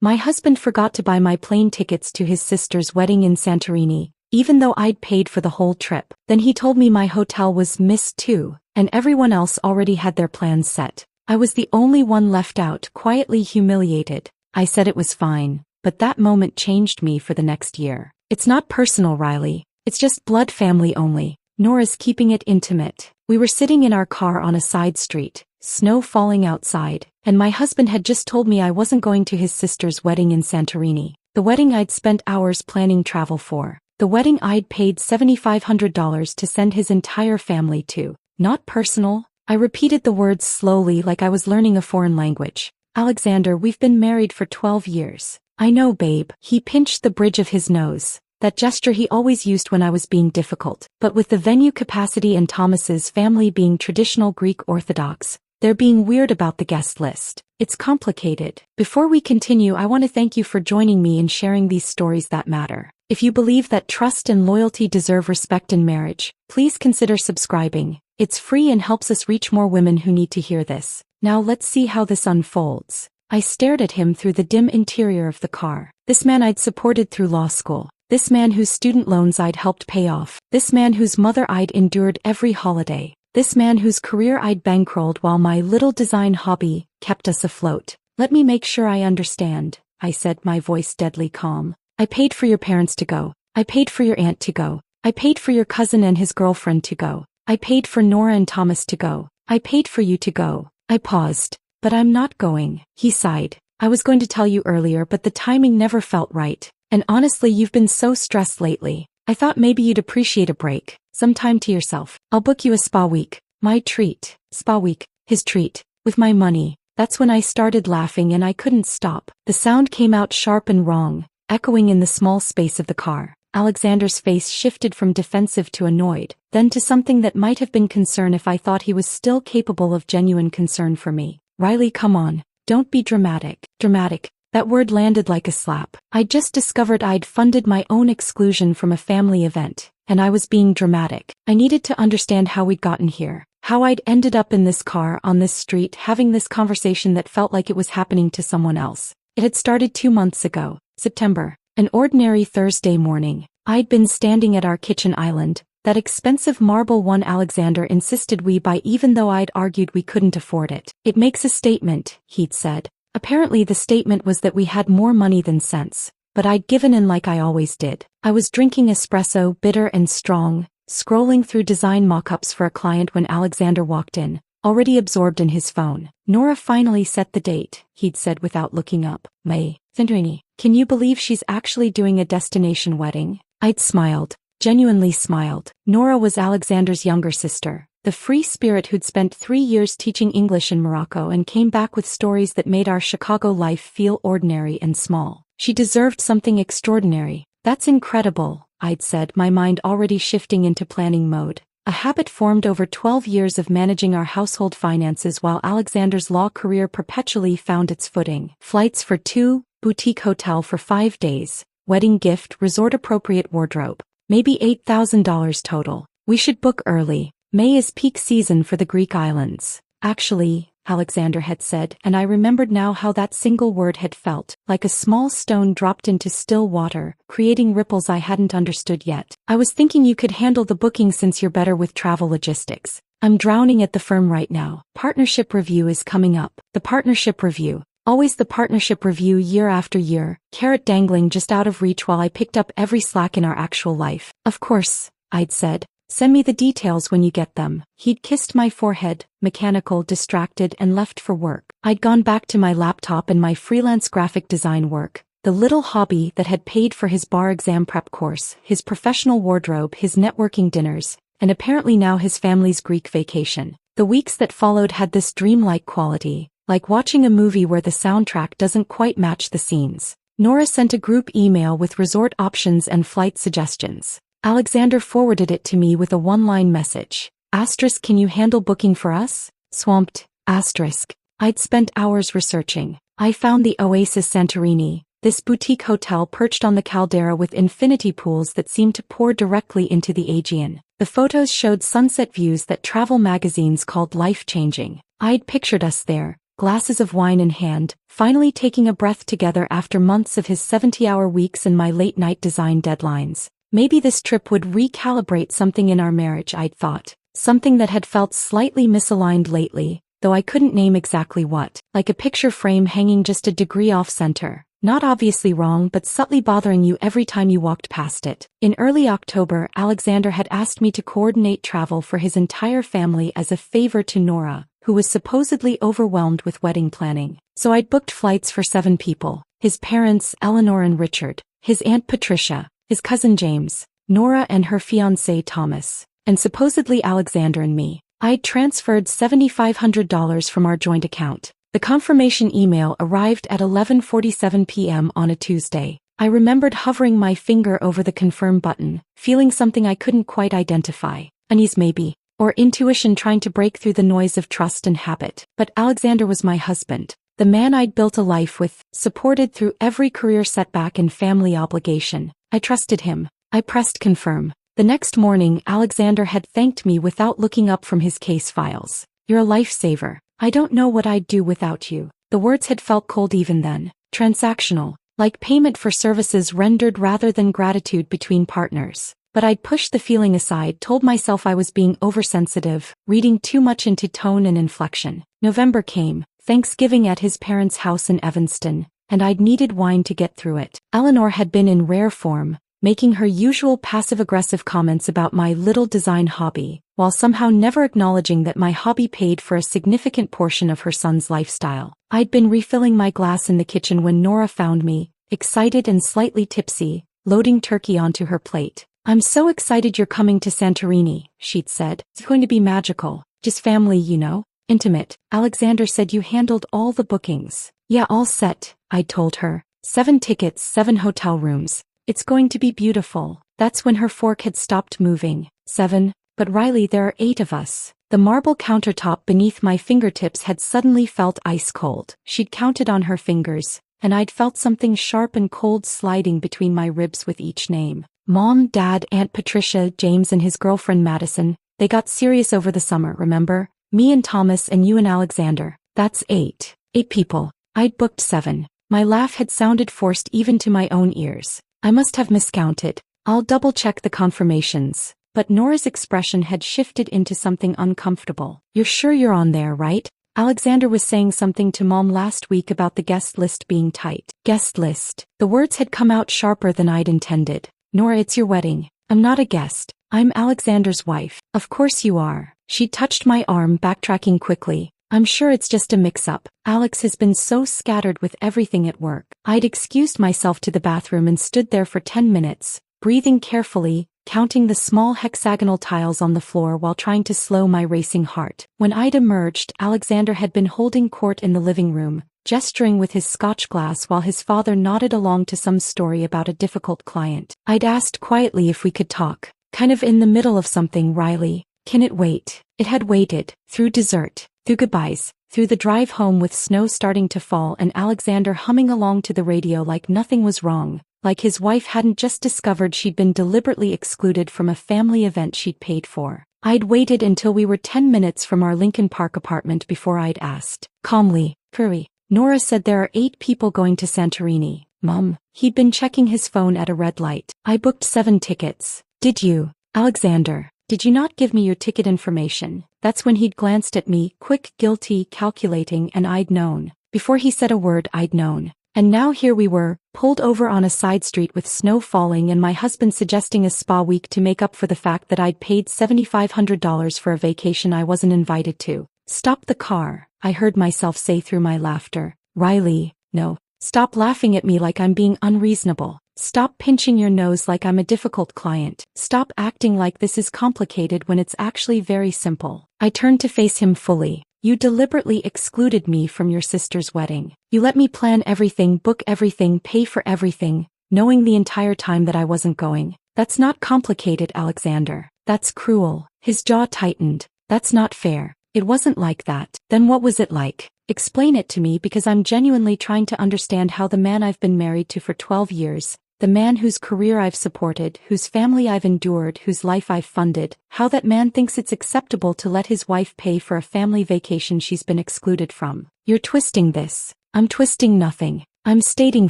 My husband forgot to buy my plane tickets to his sister's wedding in Santorini, even though I'd paid for the whole trip. Then he told me my hotel was missed too, and everyone else already had their plans set. I was the only one left out, quietly humiliated. I said it was fine, but that moment changed me for the next year. It's not personal, Riley. It's just blood family only. Nora's keeping it intimate. We were sitting in our car on a side street, snow falling outside, and my husband had just told me I wasn't going to his sister's wedding in Santorini. The wedding I'd spent hours planning travel for. The wedding I'd paid $7,500 to send his entire family to. Not personal. I repeated the words slowly like I was learning a foreign language. Alexander, we've been married for 12 years. I know, babe. He pinched the bridge of his nose. That gesture he always used when I was being difficult. But with the venue capacity and Thomas's family being traditional Greek Orthodox, they're being weird about the guest list. It's complicated. Before we continue, I want to thank you for joining me in sharing these stories that matter. If you believe that trust and loyalty deserve respect in marriage, please consider subscribing. It's free and helps us reach more women who need to hear this. Now let's see how this unfolds. I stared at him through the dim interior of the car. This man I'd supported through law school. This man whose student loans I'd helped pay off. This man whose mother I'd endured every holiday. This man whose career I'd bankrolled while my little design hobby kept us afloat. Let me make sure I understand, I said, my voice deadly calm. I paid for your parents to go. I paid for your aunt to go. I paid for your cousin and his girlfriend to go. I paid for Nora and Thomas to go. I paid for you to go. I paused. But I'm not going. He sighed. I was going to tell you earlier, but the timing never felt right. And honestly, you've been so stressed lately. I thought maybe you'd appreciate a break. Some time to yourself. I'll book you a spa week. My treat. Spa week. His treat. With my money. That's when I started laughing and I couldn't stop. The sound came out sharp and wrong, echoing in the small space of the car. Alexander's face shifted from defensive to annoyed, then to something that might have been concern if I thought he was still capable of genuine concern for me. Riley, come on. Don't be dramatic. Dramatic. That word landed like a slap. I'd just discovered I'd funded my own exclusion from a family event, and I was being dramatic. I needed to understand how we'd gotten here. How I'd ended up in this car, on this street, having this conversation that felt like it was happening to someone else. It had started 2 months ago, September. An ordinary Thursday morning. I'd been standing at our kitchen island, that expensive marble one Alexander insisted we buy even though I'd argued we couldn't afford it. It makes a statement, he'd said. Apparently the statement was that we had more money than sense, but I'd given in like I always did. I was drinking espresso, bitter and strong, scrolling through design mock-ups for a client when Alexander walked in, already absorbed in his phone. Nora finally set the date, he'd said without looking up. May. Santorini. Can you believe she's actually doing a destination wedding? I'd smiled, genuinely smiled. Nora was Alexander's younger sister, the free spirit who'd spent 3 years teaching English in Morocco and came back with stories that made our Chicago life feel ordinary and small. She deserved something extraordinary. That's incredible, I'd said, my mind already shifting into planning mode. A habit formed over 12 years of managing our household finances while Alexander's law career perpetually found its footing. Flights for 2, boutique hotel for 5 days, wedding gift, resort-appropriate wardrobe. Maybe $8,000 total. We should book early. May is peak season for the Greek islands. Actually, Alexander had said, and I remembered now how that single word had felt, like a small stone dropped into still water, creating ripples I hadn't understood yet. I was thinking you could handle the booking since you're better with travel logistics. I'm drowning at the firm right now. Partnership review is coming up. The partnership review. Always the partnership review year after year, carrot dangling just out of reach while I picked up every slack in our actual life. Of course, I'd said. Send me the details when you get them. He'd kissed my forehead, mechanical, distracted, and left for work. I'd gone back to my laptop and my freelance graphic design work, the little hobby that had paid for his bar exam prep course, his professional wardrobe, his networking dinners, and apparently now his family's Greek vacation. The weeks that followed had this dreamlike quality, like watching a movie where the soundtrack doesn't quite match the scenes. Nora sent a group email with resort options and flight suggestions. Alexander forwarded it to me with a one-line message. Asterisk, can you handle booking for us? Swamped. Asterisk. I'd spent hours researching. I found the Oasis Santorini, this boutique hotel perched on the caldera with infinity pools that seemed to pour directly into the Aegean. The photos showed sunset views that travel magazines called life-changing. I'd pictured us there, glasses of wine in hand, finally taking a breath together after months of his 70-hour weeks and my late-night design deadlines. Maybe this trip would recalibrate something in our marriage, I'd thought. Something that had felt slightly misaligned lately, though I couldn't name exactly what. Like a picture frame hanging just a degree off-center. Not obviously wrong but subtly bothering you every time you walked past it. In early October, Alexander had asked me to coordinate travel for his entire family as a favor to Nora, who was supposedly overwhelmed with wedding planning. So I'd booked flights for 7 people. His parents, Eleanor and Richard, his Aunt Patricia, his cousin James, Nora and her fiancé Thomas, and supposedly Alexander and me. I'd transferred $7,500 from our joint account. The confirmation email arrived at 11:47 p.m. on a Tuesday. I remembered hovering my finger over the confirm button, feeling something I couldn't quite identify. Unease maybe, or intuition trying to break through the noise of trust and habit. But Alexander was my husband, the man I'd built a life with, supported through every career setback and family obligation. I trusted him. I pressed confirm. The next morning, Alexander had thanked me without looking up from his case files. "You're a lifesaver. I don't know what I'd do without you." The words had felt cold even then. Transactional, like payment for services rendered rather than gratitude between partners. But I'd pushed the feeling aside, told myself I was being oversensitive, reading too much into tone and inflection. November came, Thanksgiving at his parents' house in Evanston, and I'd needed wine to get through it. Eleanor had been in rare form, making her usual passive-aggressive comments about my little design hobby, while somehow never acknowledging that my hobby paid for a significant portion of her son's lifestyle. I'd been refilling my glass in the kitchen when Nora found me, excited and slightly tipsy, loading turkey onto her plate. "I'm so excited you're coming to Santorini," she'd said. "It's going to be magical. Just family, you know. Intimate." "Alexander said you handled all the bookings." "Yeah, all set," I'd told her. 7 tickets, 7 hotel rooms. "It's going to be beautiful." That's when her fork had stopped moving. 7, but Riley, there are 8 of us. The marble countertop beneath my fingertips had suddenly felt ice cold. She'd counted on her fingers, and I'd felt something sharp and cold sliding between my ribs with each name. Mom, Dad, Aunt Patricia, James and his girlfriend Madison. They got serious over the summer, remember? Me and Thomas and you and Alexander. That's 8. 8 people. I'd booked 7. My laugh had sounded forced even to my own ears. I must have miscounted. I'll double-check the confirmations. But Nora's expression had shifted into something uncomfortable. "You're sure you're on there, right? Alexander was saying something to Mom last week about the guest list being tight." "Guest list." The words had come out sharper than I'd intended. "Nora, it's your wedding. I'm not a guest. I'm Alexander's wife." "Of course you are." She touched my arm, backtracking quickly. "I'm sure it's just a mix-up. Alex has been so scattered with everything at work." I'd excused myself to the bathroom and stood there for 10 minutes, breathing carefully, counting the small hexagonal tiles on the floor while trying to slow my racing heart. When I'd emerged, Alexander had been holding court in the living room, gesturing with his scotch glass while his father nodded along to some story about a difficult client. I'd asked quietly if we could talk. "Kind of in the middle of something, Riley. Can it wait?" It had waited, through dessert, through goodbyes, through the drive home with snow starting to fall and Alexander humming along to the radio like nothing was wrong, like his wife hadn't just discovered she'd been deliberately excluded from a family event she'd paid for. I'd waited until we were 10 minutes from our Lincoln Park apartment before I'd asked, calmly, "Curry, Nora said there are 8 people going to Santorini, Mum." He'd been checking his phone at a red light. "I booked 7 tickets. Did you, Alexander? Did you not give me your ticket information?" That's when he'd glanced at me, quick, guilty, calculating, and I'd known. Before he said a word, I'd known. And now here we were, pulled over on a side street with snow falling and my husband suggesting a spa week to make up for the fact that I'd paid $7,500 for a vacation I wasn't invited to. "Stop the car," I heard myself say through my laughter. "Riley, no. Stop laughing at me like I'm being unreasonable. Stop pinching your nose like I'm a difficult client. Stop acting like this is complicated when it's actually very simple." I turned to face him fully. "You deliberately excluded me from your sister's wedding. You let me plan everything, book everything, pay for everything, knowing the entire time that I wasn't going. That's not complicated, Alexander. That's cruel." His jaw tightened. "That's not fair. It wasn't like that." "Then what was it like? Explain it to me because I'm genuinely trying to understand how the man I've been married to for 12 years, the man whose career I've supported, whose family I've endured, whose life I've funded, how that man thinks it's acceptable to let his wife pay for a family vacation she's been excluded from. You're twisting this. I'm twisting nothing. I'm stating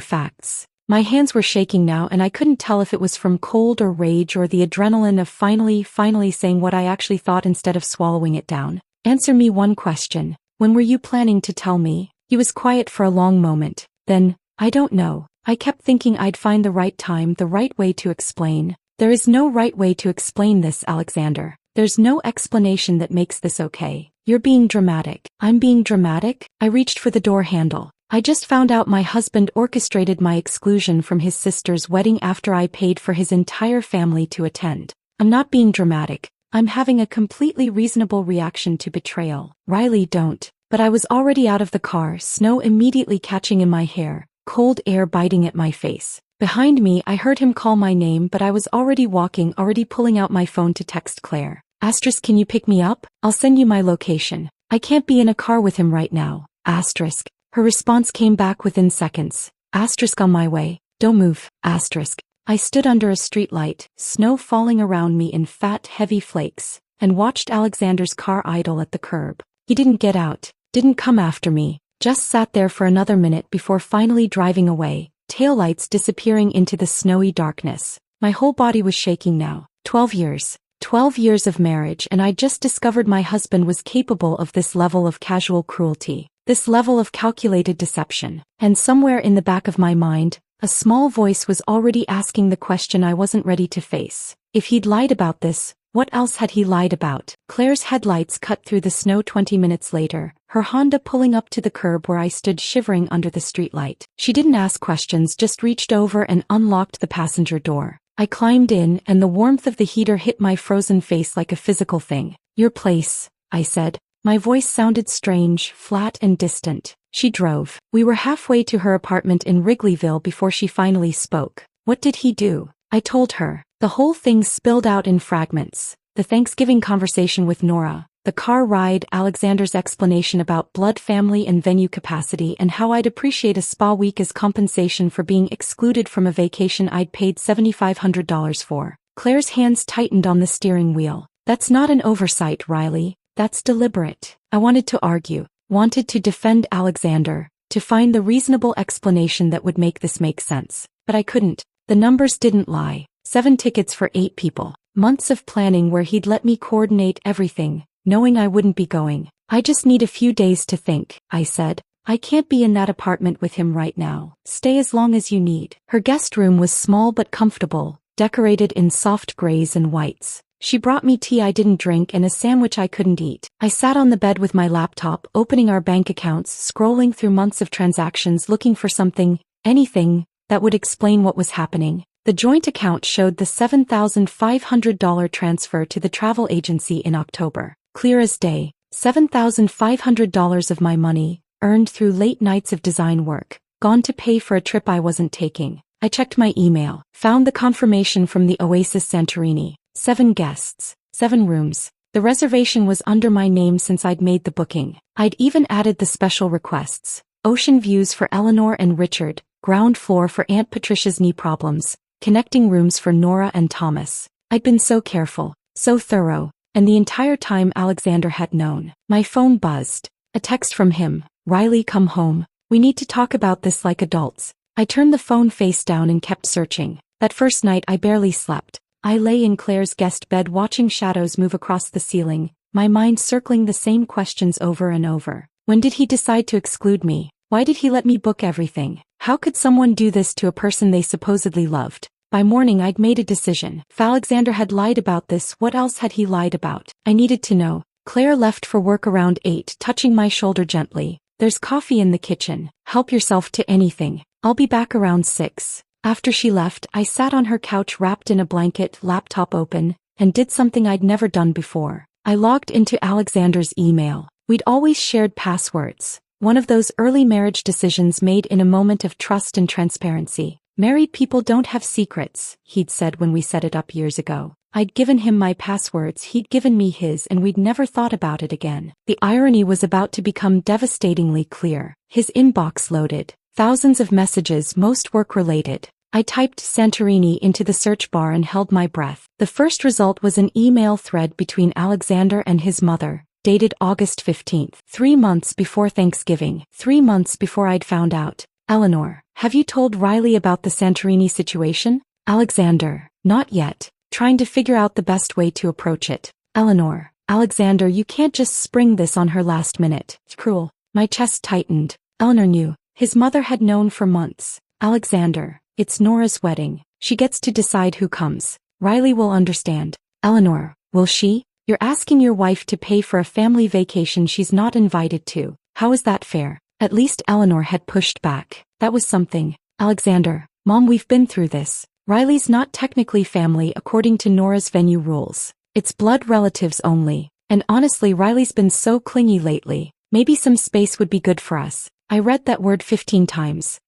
facts. My hands were shaking now and I couldn't tell if it was from cold or rage or the adrenaline of finally saying what I actually thought instead of swallowing it down. Answer me one question. When were you planning to tell me? He was quiet for a long moment. Then, I don't know. I kept thinking I'd find the right time, the right way to explain. There is no right way to explain this, Alexander. There's no explanation that makes this okay. You're being dramatic. I'm being dramatic? I reached for the door handle. I just found out my husband orchestrated my exclusion from his sister's wedding after I paid for his entire family to attend. I'm not being dramatic. I'm having a completely reasonable reaction to betrayal. Riley, don't. But I was already out of the car, snow immediately catching in my hair, cold air biting at my face. Behind me, I heard him call my name, but I was already walking, already pulling out my phone to text Claire. Asterisk, can you pick me up? I'll send you my location. I can't be in a car with him right now. Asterisk. Her response came back within seconds. Asterisk, on my way. Don't move. Asterisk. I stood under a streetlight, snow falling around me in fat, heavy flakes, and watched Alexander's car idle at the curb. He didn't get out, didn't come after me, just sat there for another minute before finally driving away, taillights disappearing into the snowy darkness. My whole body was shaking now. 12 years. 12 years of marriage, and I just discovered my husband was capable of this level of casual cruelty. This level of calculated deception. And somewhere in the back of my mind, a small voice was already asking the question I wasn't ready to face. If he'd lied about this, what else had he lied about? Claire's headlights cut through the snow 20 minutes later, her Honda pulling up to the curb where I stood shivering under the streetlight. She didn't ask questions, just reached over and unlocked the passenger door. I climbed in, and the warmth of the heater hit my frozen face like a physical thing. Your place, I said. My voice sounded strange, flat and distant. She drove. We were halfway to her apartment in Wrigleyville before she finally spoke. What did he do? I told her. The whole thing spilled out in fragments. The Thanksgiving conversation with Nora, the car ride, Alexander's explanation about blood family and venue capacity, and how I'd appreciate a spa week as compensation for being excluded from a vacation I'd paid $7,500 for. Claire's hands tightened on the steering wheel. That's not an oversight, Riley. That's deliberate. I wanted to argue, wanted to defend Alexander, to find the reasonable explanation that would make this make sense. But I couldn't. The numbers didn't lie. 7 tickets for 8 people. Months of planning where he'd let me coordinate everything, knowing I wouldn't be going. I just need a few days to think, I said. I can't be in that apartment with him right now. Stay as long as you need. Her guest room was small but comfortable, decorated in soft grays and whites. She brought me tea I didn't drink and a sandwich I couldn't eat. I sat on the bed with my laptop, opening our bank accounts, scrolling through months of transactions looking for something, anything, that would explain what was happening. The joint account showed the $7,500 transfer to the travel agency in October. Clear as day. $7,500 of my money, earned through late nights of design work, gone to pay for a trip I wasn't taking. I checked my email, found the confirmation from the Oasis Santorini. 7 guests, 7 rooms. The reservation was under my name since I'd made the booking. I'd even added the special requests. Ocean views for Eleanor and Richard, ground floor for Aunt Patricia's knee problems, connecting rooms for Nora and Thomas. I'd been so careful, so thorough, and the entire time Alexander had known. My phone buzzed. A text from him. Riley, come home. We need to talk about this like adults. I turned the phone face down and kept searching. That first night I barely slept. I lay in Claire's guest bed watching shadows move across the ceiling, my mind circling the same questions over and over. When did he decide to exclude me? Why did he let me book everything? How could someone do this to a person they supposedly loved? By morning I'd made a decision. If Alexander had lied about this, what else had he lied about? I needed to know. Claire left for work around 8, touching my shoulder gently. There's coffee in the kitchen. Help yourself to anything. I'll be back around 6. After she left, I sat on her couch wrapped in a blanket, laptop open, and did something I'd never done before. I logged into Alexander's email. We'd always shared passwords. One of those early marriage decisions made in a moment of trust and transparency. Married people don't have secrets, he'd said when we set it up years ago. I'd given him my passwords, he'd given me his, and we'd never thought about it again. The irony was about to become devastatingly clear. His inbox loaded. Thousands of messages, most work-related. I typed Santorini into the search bar and held my breath. The first result was an email thread between Alexander and his mother, dated August 15th, 3 months before Thanksgiving, 3 months before I'd found out. Eleanor, have you told Riley about the Santorini situation? Alexander, not yet. Trying to figure out the best way to approach it. Eleanor, Alexander, you can't just spring this on her last minute. It's cruel. My chest tightened. Eleanor knew. His mother had known for months. Alexander, it's Nora's wedding. She gets to decide who comes. Riley will understand. Eleanor, will she? You're asking your wife to pay for a family vacation she's not invited to. How is that fair? At least Eleanor had pushed back. That was something. Alexander, Mom, we've been through this. Riley's not technically family according to Nora's venue rules. It's blood relatives only. And honestly, Riley's been so clingy lately. Maybe some space would be good for us. I read that word 15 times.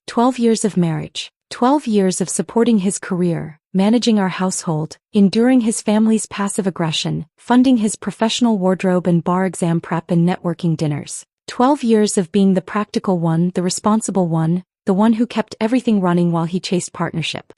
12 years of marriage. 12 years of supporting his career, managing our household, enduring his family's passive aggression, funding his professional wardrobe and bar exam prep and networking dinners. 12 years of being the practical one, the responsible one, the one who kept everything running while he chased partnership.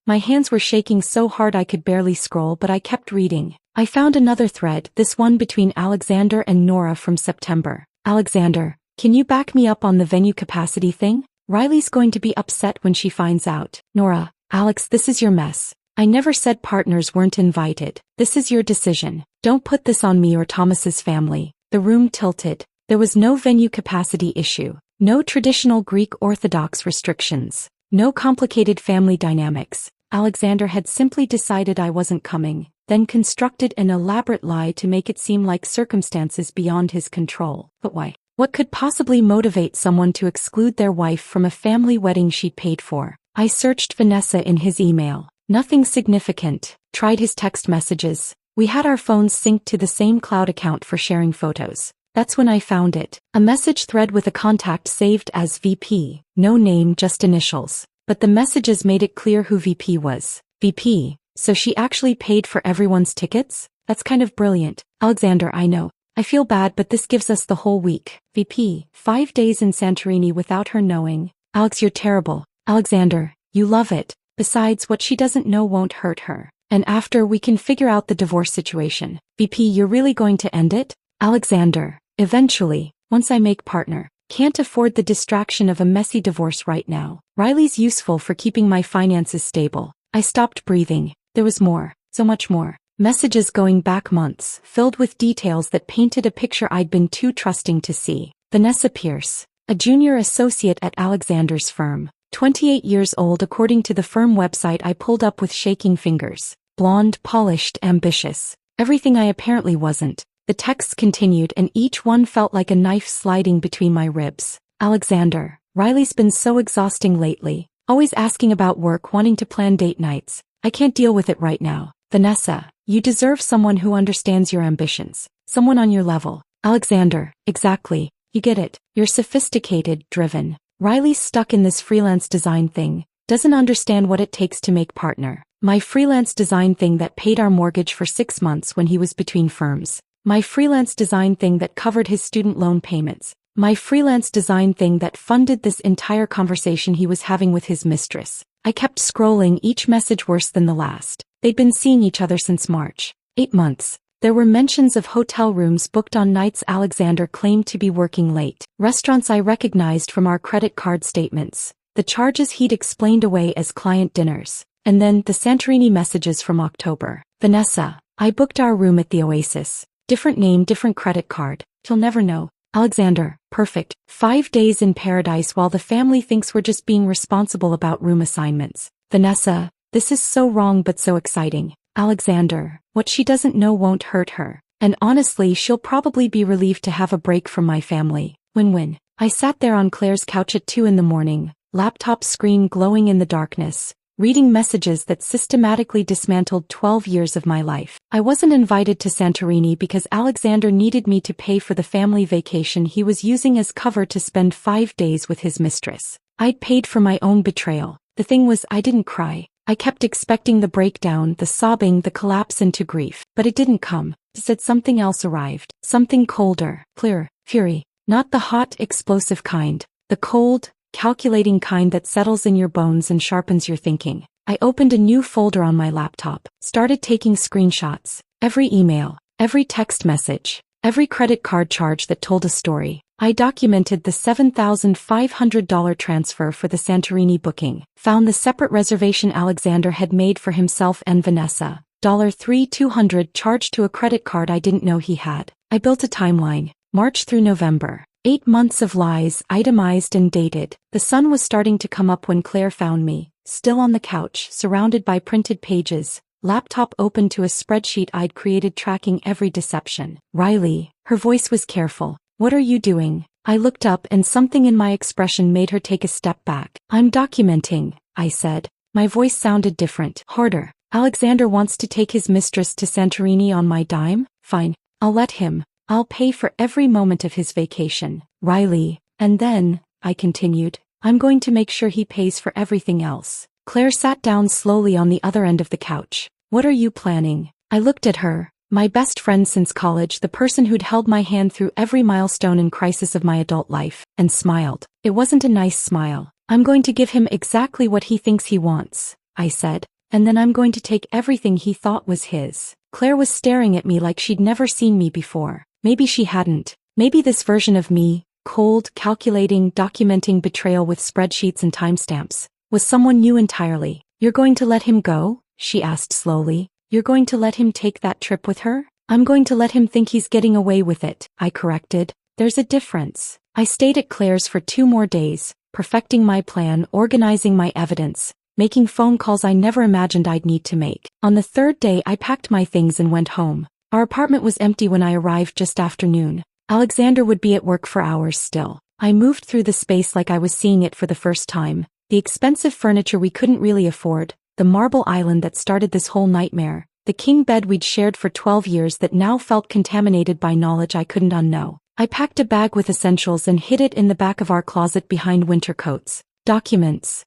My hands were shaking so hard I could barely scroll, but I kept reading. I found another thread, this one between Alexander and Nora from September. Alexander, can you back me up on the venue capacity thing? Riley's going to be upset when she finds out. Nora, Alex, this is your mess. I never said partners weren't invited. This is your decision. Don't put this on me or Thomas's family. The room tilted. There was no venue capacity issue. No traditional Greek Orthodox restrictions. No complicated family dynamics. Alexander had simply decided I wasn't coming, then constructed an elaborate lie to make it seem like circumstances beyond his control. But why? What could possibly motivate someone to exclude their wife from a family wedding she'd paid for? I searched Vanessa in his email. Nothing significant. Tried his text messages. We had our phones synced to the same cloud account for sharing photos. That's when I found it. A message thread with a contact saved as VP. No name, just initials. But the messages made it clear who VP was. VP, so she actually paid for everyone's tickets? That's kind of brilliant. Alexander, I know. I feel bad, but this gives us the whole week. VP, 5 days in Santorini without her knowing. Alex, you're terrible. Alexander, you love it. Besides, what she doesn't know won't hurt her. And after, we can figure out the divorce situation. VP, you're really going to end it? Alexander, eventually, once I make partner. Can't afford the distraction of a messy divorce right now. Riley's useful for keeping my finances stable. I stopped breathing. There was more. So much more. Messages going back months, filled with details that painted a picture I'd been too trusting to see. Vanessa Pierce, a junior associate at Alexander's firm. 28 years old according to the firm website I pulled up with shaking fingers. Blonde, polished, ambitious. Everything I apparently wasn't. The texts continued and each one felt like a knife sliding between my ribs. Alexander, Riley's been so exhausting lately. Always asking about work, wanting to plan date nights. I can't deal with it right now. Vanessa, you deserve someone who understands your ambitions. Someone on your level. Alexander, exactly. You get it. You're sophisticated, driven. Riley's stuck in this freelance design thing. Doesn't understand what it takes to make partner. My freelance design thing that paid our mortgage for 6 months when he was between firms. My freelance design thing that covered his student loan payments. My freelance design thing that funded this entire conversation he was having with his mistress. I kept scrolling, each message worse than the last. They'd been seeing each other since March. 8 months. There were mentions of hotel rooms booked on nights Alexander claimed to be working late. Restaurants I recognized from our credit card statements. The charges he'd explained away as client dinners. And then the Santorini messages from October. Vanessa, I booked our room at the Oasis. Different name, different credit card. He'll never know. Alexander, perfect. 5 days in paradise while the family thinks we're just being responsible about room assignments. Vanessa, this is so wrong but so exciting. Alexander, what she doesn't know won't hurt her. And honestly, she'll probably be relieved to have a break from my family. Win-win. I sat there on Claire's couch at 2 in the morning, laptop screen glowing in the darkness, reading messages that systematically dismantled 12 years of my life. I wasn't invited to Santorini because Alexander needed me to pay for the family vacation he was using as cover to spend 5 days with his mistress. I'd paid for my own betrayal. The thing was, I didn't cry. I kept expecting the breakdown, the sobbing, the collapse into grief. But it didn't come. Instead, something else arrived. Something colder, clearer, fury. Not the hot, explosive kind. The cold, calculating kind that settles in your bones and sharpens your thinking. I opened a new folder on my laptop, started taking screenshots. Every email, every text message, every credit card charge that told a story. I documented the $7,500 transfer for the Santorini booking, found the separate reservation Alexander had made for himself and Vanessa, $3,200 charged to a credit card I didn't know he had. I built a timeline, March through November. 8 months of lies, itemized and dated. The sun was starting to come up when Claire found me, still on the couch, surrounded by printed pages, laptop open to a spreadsheet I'd created tracking every deception. Riley, her voice was careful. What are you doing? I looked up and something in my expression made her take a step back. I'm documenting, I said. My voice sounded different, harder. Alexander wants to take his mistress to Santorini on my dime? Fine, I'll let him. I'll pay for every moment of his vacation. Riley, and then, I continued, I'm going to make sure he pays for everything else. Claire sat down slowly on the other end of the couch. What are you planning? I looked at her, my best friend since college, the person who'd held my hand through every milestone and crisis of my adult life, and smiled. It wasn't a nice smile. I'm going to give him exactly what he thinks he wants, I said, and then I'm going to take everything he thought was his. Claire was staring at me like she'd never seen me before. Maybe she hadn't. Maybe this version of me, cold, calculating, documenting betrayal with spreadsheets and timestamps, was someone new entirely. You're going to let him go? She asked slowly. You're going to let him take that trip with her? I'm going to let him think he's getting away with it, I corrected. There's a difference. I stayed at Claire's for 2 more days, perfecting my plan, organizing my evidence, making phone calls I never imagined I'd need to make. On the 3rd day I packed my things and went home. Our apartment was empty when I arrived just after noon. Alexander would be at work for hours still. I moved through the space like I was seeing it for the first time. The expensive furniture we couldn't really afford, the marble island that started this whole nightmare, the king bed we'd shared for 12 years that now felt contaminated by knowledge I couldn't unknow. I packed a bag with essentials and hid it in the back of our closet behind winter coats, documents,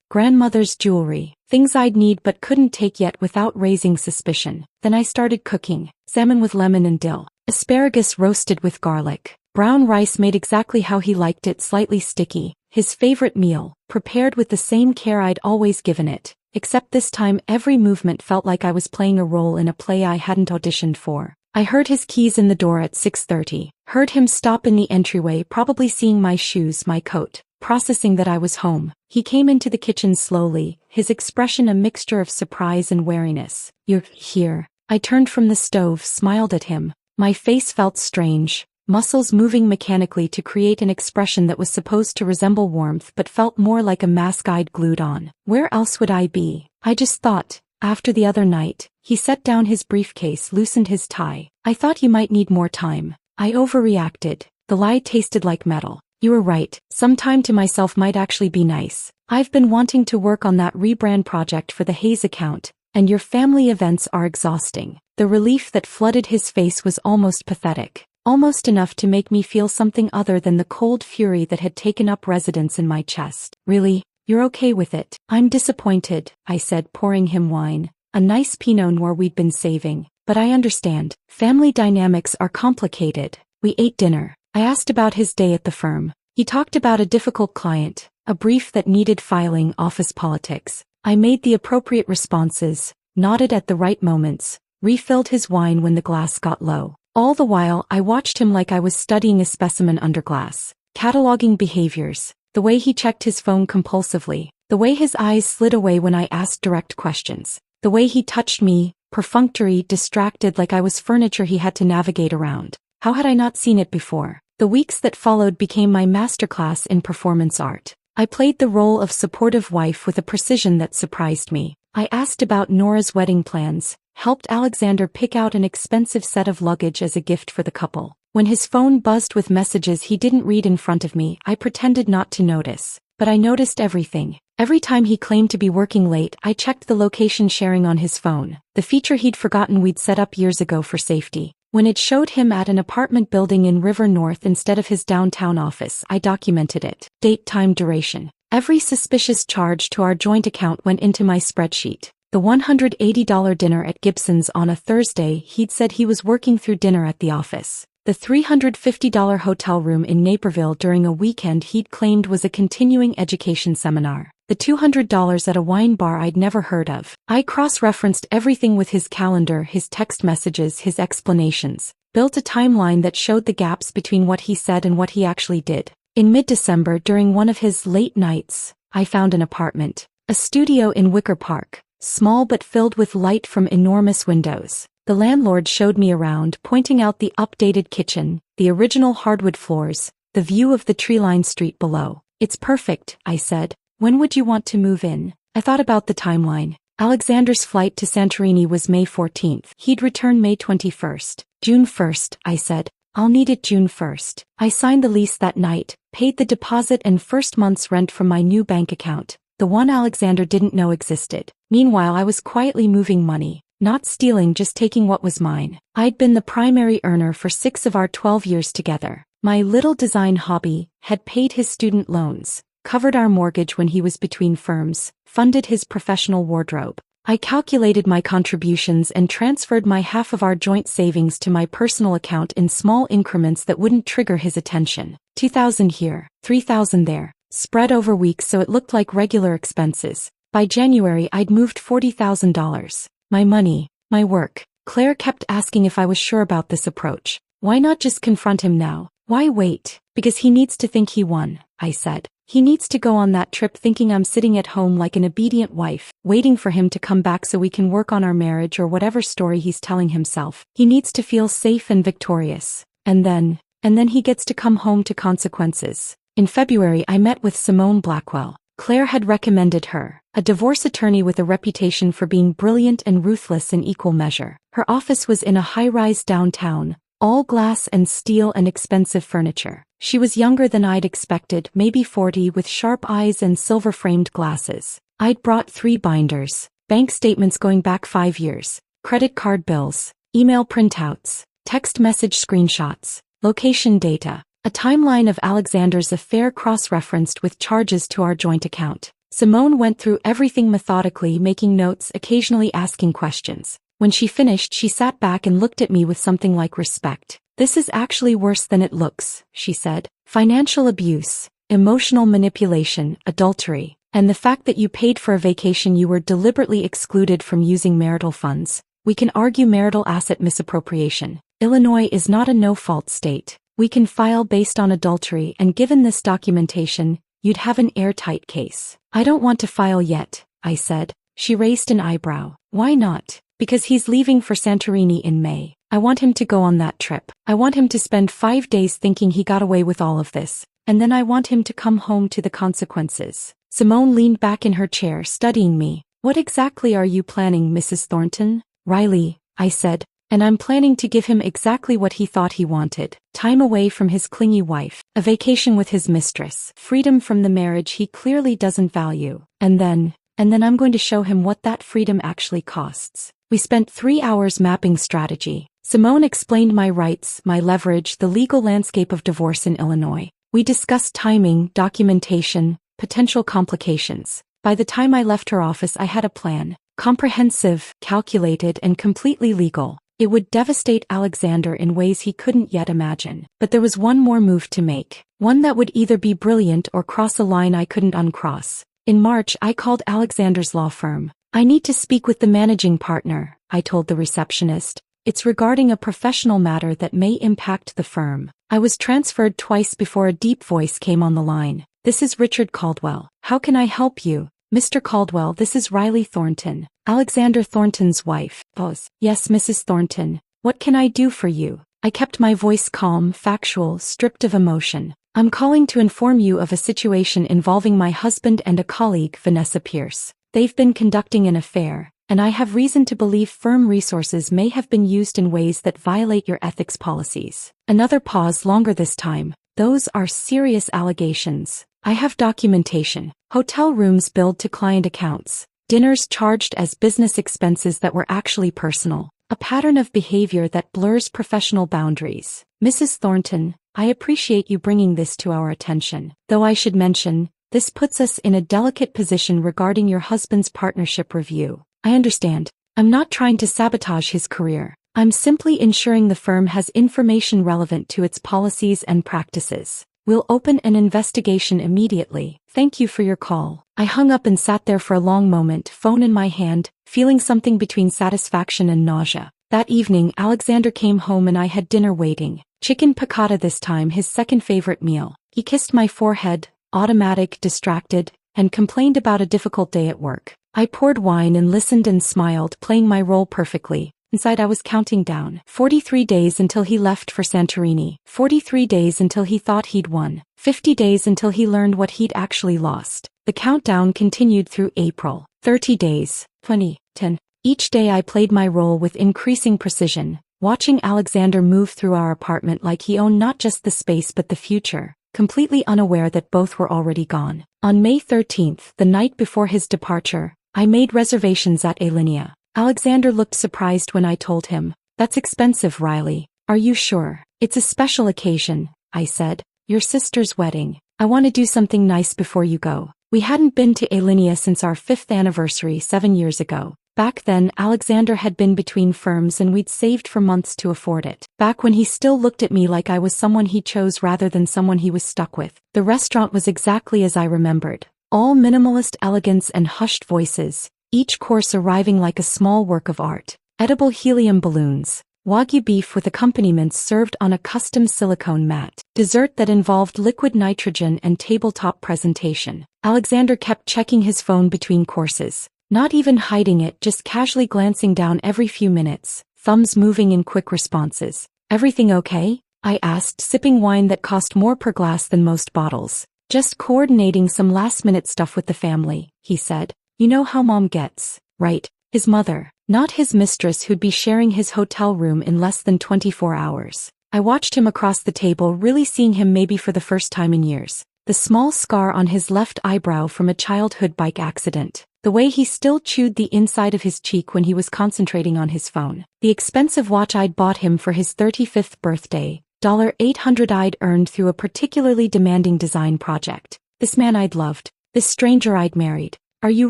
grandmother's jewelry, things I'd need but couldn't take yet without raising suspicion. Then I started cooking, salmon with lemon and dill, asparagus roasted with garlic, brown rice made exactly how he liked it, slightly sticky, his favorite meal, prepared with the same care I'd always given it, except this time every movement felt like I was playing a role in a play I hadn't auditioned for. I heard his keys in the door at 6:30, heard him stop in the entryway, probably seeing my shoes, my coat, processing that I was home. He came into the kitchen slowly, his expression a mixture of surprise and wariness. You're here. I turned from the stove, smiled at him. My face felt strange, muscles moving mechanically to create an expression that was supposed to resemble warmth but felt more like a mask I'd glued on. Where else would I be? I just thought, after the other night. He set down his briefcase, loosened his tie. I thought you might need more time. I overreacted. The lie tasted like metal. You were right, some time to myself might actually be nice. I've been wanting to work on that rebrand project for the Hayes account, and your family events are exhausting. The relief that flooded his face was almost pathetic, almost enough to make me feel something other than the cold fury that had taken up residence in my chest. Really? You're okay with it? I'm disappointed, I said, pouring him wine. A nice Pinot Noir we'd been saving, but I understand. Family dynamics are complicated. We ate dinner. I asked about his day at the firm. He talked about a difficult client, a brief that needed filing, office politics. I made the appropriate responses, nodded at the right moments, refilled his wine when the glass got low. All the while I watched him like I was studying a specimen under glass, cataloging behaviors, the way he checked his phone compulsively, the way his eyes slid away when I asked direct questions. The way he touched me, perfunctory, distracted like I was furniture he had to navigate around. How had I not seen it before? The weeks that followed became my masterclass in performance art. I played the role of supportive wife with a precision that surprised me. I asked about Nora's wedding plans, helped Alexander pick out an expensive set of luggage as a gift for the couple. When his phone buzzed with messages he didn't read in front of me, I pretended not to notice. But I noticed everything. Every time he claimed to be working late, I checked the location sharing on his phone, the feature he'd forgotten we'd set up years ago for safety. When it showed him at an apartment building in River North instead of his downtown office, I documented it. Date, time, duration. Every suspicious charge to our joint account went into my spreadsheet. The $180 dinner at Gibson's on a Thursday, he'd said he was working through dinner at the office. The $350 hotel room in Naperville during a weekend he'd claimed was a continuing education seminar. The $200 at a wine bar I'd never heard of. I cross-referenced everything with his calendar, his text messages, his explanations. Built a timeline that showed the gaps between what he said and what he actually did. In mid-December, during one of his late nights, I found an apartment. A studio in Wicker Park. Small but filled with light from enormous windows. The landlord showed me around, pointing out the updated kitchen, the original hardwood floors, the view of the tree-lined street below. "It's perfect," I said. "When would you want to move in?" I thought about the timeline. Alexander's flight to Santorini was May 14th. He'd return May 21st. "June 1st, I said. "I'll need it June 1st. I signed the lease that night, paid the deposit and first month's rent from my new bank account, the one Alexander didn't know existed. Meanwhile, I was quietly moving money. Not stealing, just taking what was mine. I'd been the primary earner for 6 of our 12 years together. My little design hobby had paid his student loans, covered our mortgage when he was between firms, funded his professional wardrobe. I calculated my contributions and transferred my half of our joint savings to my personal account in small increments that wouldn't trigger his attention. 2,000 here, 3,000 there, spread over weeks so it looked like regular expenses. By January, I'd moved $40,000. My money, my work. Claire kept asking if I was sure about this approach. Why not just confront him now? Why wait? Because he needs to think he won, I said. He needs to go on that trip thinking I'm sitting at home like an obedient wife, waiting for him to come back so we can work on our marriage or whatever story he's telling himself. He needs to feel safe and victorious. And then he gets to come home to consequences. In February, I met with Simone Blackwell. Claire had recommended her, a divorce attorney with a reputation for being brilliant and ruthless in equal measure. Her office was in a high-rise downtown, all glass and steel and expensive furniture. She was younger than I'd expected, maybe 40, with sharp eyes and silver-framed glasses. I'd brought 3 binders, bank statements going back 5 years, credit card bills, email printouts, text message screenshots, location data, a timeline of Alexander's affair cross-referenced with charges to our joint account. Simone went through everything methodically, making notes, occasionally asking questions. When she finished, she sat back and looked at me with something like respect. "This is actually worse than it looks," she said. "Financial abuse, emotional manipulation, adultery, and the fact that you paid for a vacation you were deliberately excluded from using marital funds. We can argue marital asset misappropriation. Illinois is not a no-fault state. We can file based on adultery, and given this documentation, you'd have an airtight case." "I don't want to file yet," I said. She raised an eyebrow. "Why not?" "Because he's leaving for Santorini in May. I want him to go on that trip. I want him to spend 5 days thinking he got away with all of this, and then I want him to come home to the consequences." Simone leaned back in her chair, studying me. "What exactly are you planning, Mrs. Thornton?" "Riley," I said, "and I'm planning to give him exactly what he thought he wanted. Time away from his clingy wife, a vacation with his mistress, freedom from the marriage he clearly doesn't value. And then I'm going to show him what that freedom actually costs." We spent 3 hours mapping strategy. Simone explained my rights, my leverage, the legal landscape of divorce in Illinois. We discussed timing, documentation, potential complications. By the time I left her office, I had a plan. Comprehensive, calculated, and completely legal. It would devastate Alexander in ways he couldn't yet imagine. But there was one more move to make. One that would either be brilliant or cross a line I couldn't uncross. In March, I called Alexander's law firm. "I need to speak with the managing partner," I told the receptionist. "It's regarding a professional matter that may impact the firm." I was transferred twice before a deep voice came on the line. "This is Richard Caldwell. How can I help you?" "Mr. Caldwell, this is Riley Thornton, Alexander Thornton's wife." "Oh, yes, Mrs. Thornton. What can I do for you?" I kept my voice calm, factual, stripped of emotion. "I'm calling to inform you of a situation involving my husband and a colleague, Vanessa Pierce. They've been conducting an affair, and I have reason to believe firm resources may have been used in ways that violate your ethics policies." Another pause, longer this time. "Those are serious allegations. I have documentation. Hotel rooms billed to client accounts. Dinners charged as business expenses that were actually personal. A pattern of behavior that blurs professional boundaries. Mrs. Thornton, I appreciate you bringing this to our attention. Though I should mention, this puts us in a delicate position regarding your husband's partnership review. I understand. I'm not trying to sabotage his career. I'm simply ensuring the firm has information relevant to its policies and practices. We'll open an investigation immediately. Thank you for your call. I hung up and sat there for a long moment, phone in my hand, feeling something between satisfaction and nausea. That evening, Alexander came home and I had dinner waiting. Chicken piccata this time, his second favorite meal. He kissed my forehead, automatic, distracted, and complained about a difficult day at work. I poured wine and listened and smiled, playing my role perfectly. Inside I was counting down. 43 days until he left for Santorini. 43 days until he thought he'd won. 50 days until he learned what he'd actually lost. The countdown continued through April. 30 days. 20. 10. Each day I played my role with increasing precision, watching Alexander move through our apartment like he owned not just the space but the future, completely unaware that both were already gone. On May 13th, the night before his departure, I made reservations at Alinea. Alexander looked surprised when I told him. That's expensive, Riley. Are you sure? It's a special occasion, I said. Your sister's wedding. I want to do something nice before you go. We hadn't been to Alinea since our 5th anniversary 7 years ago. Back then, Alexander had been between firms and we'd saved for months to afford it. Back when he still looked at me like I was someone he chose rather than someone he was stuck with. The restaurant was exactly as I remembered. All minimalist elegance and hushed voices, each course arriving like a small work of art. Edible helium balloons, Wagyu beef with accompaniments served on a custom silicone mat, dessert that involved liquid nitrogen and tabletop presentation. Alexander kept checking his phone between courses. Not even hiding it, just casually glancing down every few minutes, thumbs moving in quick responses. Everything okay? I asked, sipping wine that cost more per glass than most bottles. Just coordinating some last-minute stuff with the family, he said. You know how mom gets, right? His mother, not his mistress who'd be sharing his hotel room in less than 24 hours. I watched him across the table, really seeing him maybe for the first time in years. The small scar on his left eyebrow from a childhood bike accident. The way he still chewed the inside of his cheek when he was concentrating on his phone. The expensive watch I'd bought him for his 35th birthday, $800 I'd earned through a particularly demanding design project. This man I'd loved. This stranger I'd married. Are you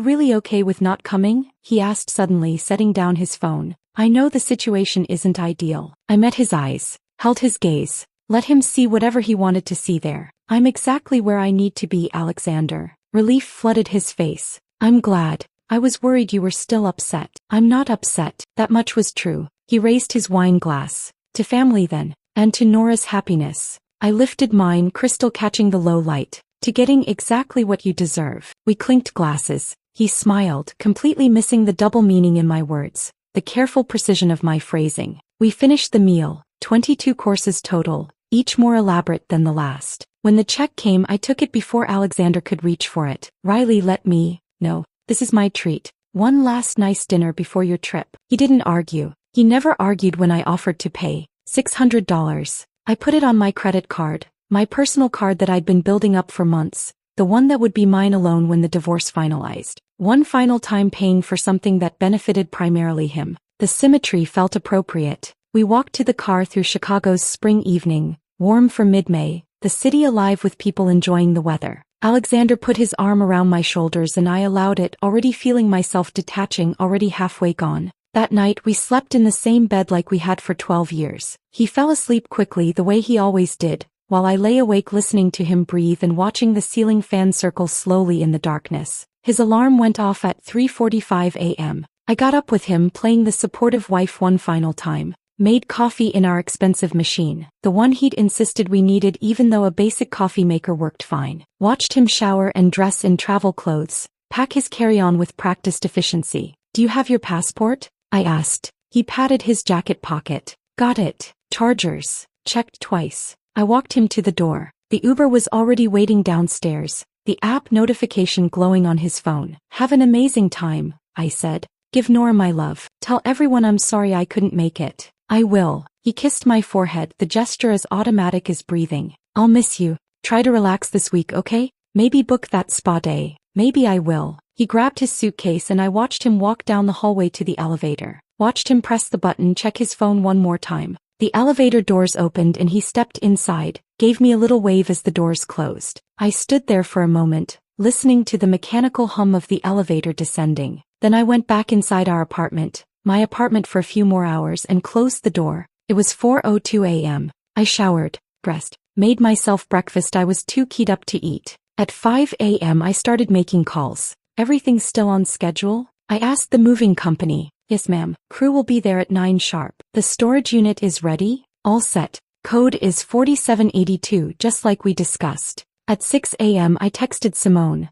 really okay with not coming? He asked suddenly, setting down his phone. I know the situation isn't ideal. I met his eyes, held his gaze, let him see whatever he wanted to see there. I'm exactly where I need to be, Alexander. Relief flooded his face. I'm glad. I was worried you were still upset. I'm not upset. That much was true. He raised his wine glass. To family then. And to Nora's happiness. I lifted mine, crystal catching the low light. To getting exactly what you deserve. We clinked glasses. He smiled, completely missing the double meaning in my words, the careful precision of my phrasing. We finished the meal, 22 courses total, each more elaborate than the last. When the check came, I took it before Alexander could reach for it. Riley, let me. No, this is my treat. One last nice dinner before your trip. He didn't argue. He never argued when I offered to pay. $600. I put it on my credit card, my personal card that I'd been building up for months, the one that would be mine alone when the divorce finalized. One final time paying for something that benefited primarily him. The symmetry felt appropriate. We walked to the car through Chicago's spring evening, warm for mid-May, the city alive with people enjoying the weather. Alexander put his arm around my shoulders and I allowed it, already feeling myself detaching, already halfway gone. That night we slept in the same bed like we had for 12 years. He fell asleep quickly the way he always did, while I lay awake listening to him breathe and watching the ceiling fan circle slowly in the darkness. His alarm went off at 3:45 a.m. I got up with him, playing the supportive wife one final time. Made coffee in our expensive machine, the one he'd insisted we needed even though a basic coffee maker worked fine. Watched him shower and dress in travel clothes, pack his carry-on with practiced efficiency. Do you have your passport? I asked. He patted his jacket pocket. Got it. Chargers. Checked twice. I walked him to the door. The Uber was already waiting downstairs, the app notification glowing on his phone. Have an amazing time, I said. Give Nora my love. Tell everyone I'm sorry I couldn't make it. I will. He kissed my forehead, the gesture as automatic as breathing. I'll miss you. Try to relax this week, okay? Maybe book that spa day. Maybe I will. He grabbed his suitcase and I watched him walk down the hallway to the elevator. Watched him press the button, check his phone one more time. The elevator doors opened and he stepped inside, gave me a little wave as the doors closed. I stood there for a moment, listening to the mechanical hum of the elevator descending. Then I went back inside our apartment, my apartment for a few more hours and closed the door. It was 4:02 a.m. I showered, dressed, made myself breakfast I was too keyed up to eat. At 5 a.m. I started making calls. Everything's still on schedule? I asked the moving company. Yes ma'am, crew will be there at 9 sharp. The storage unit is ready? All set. Code is 4782 just like we discussed. At 6 a.m. I texted Simone.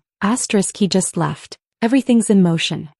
He just left. Everything's in motion.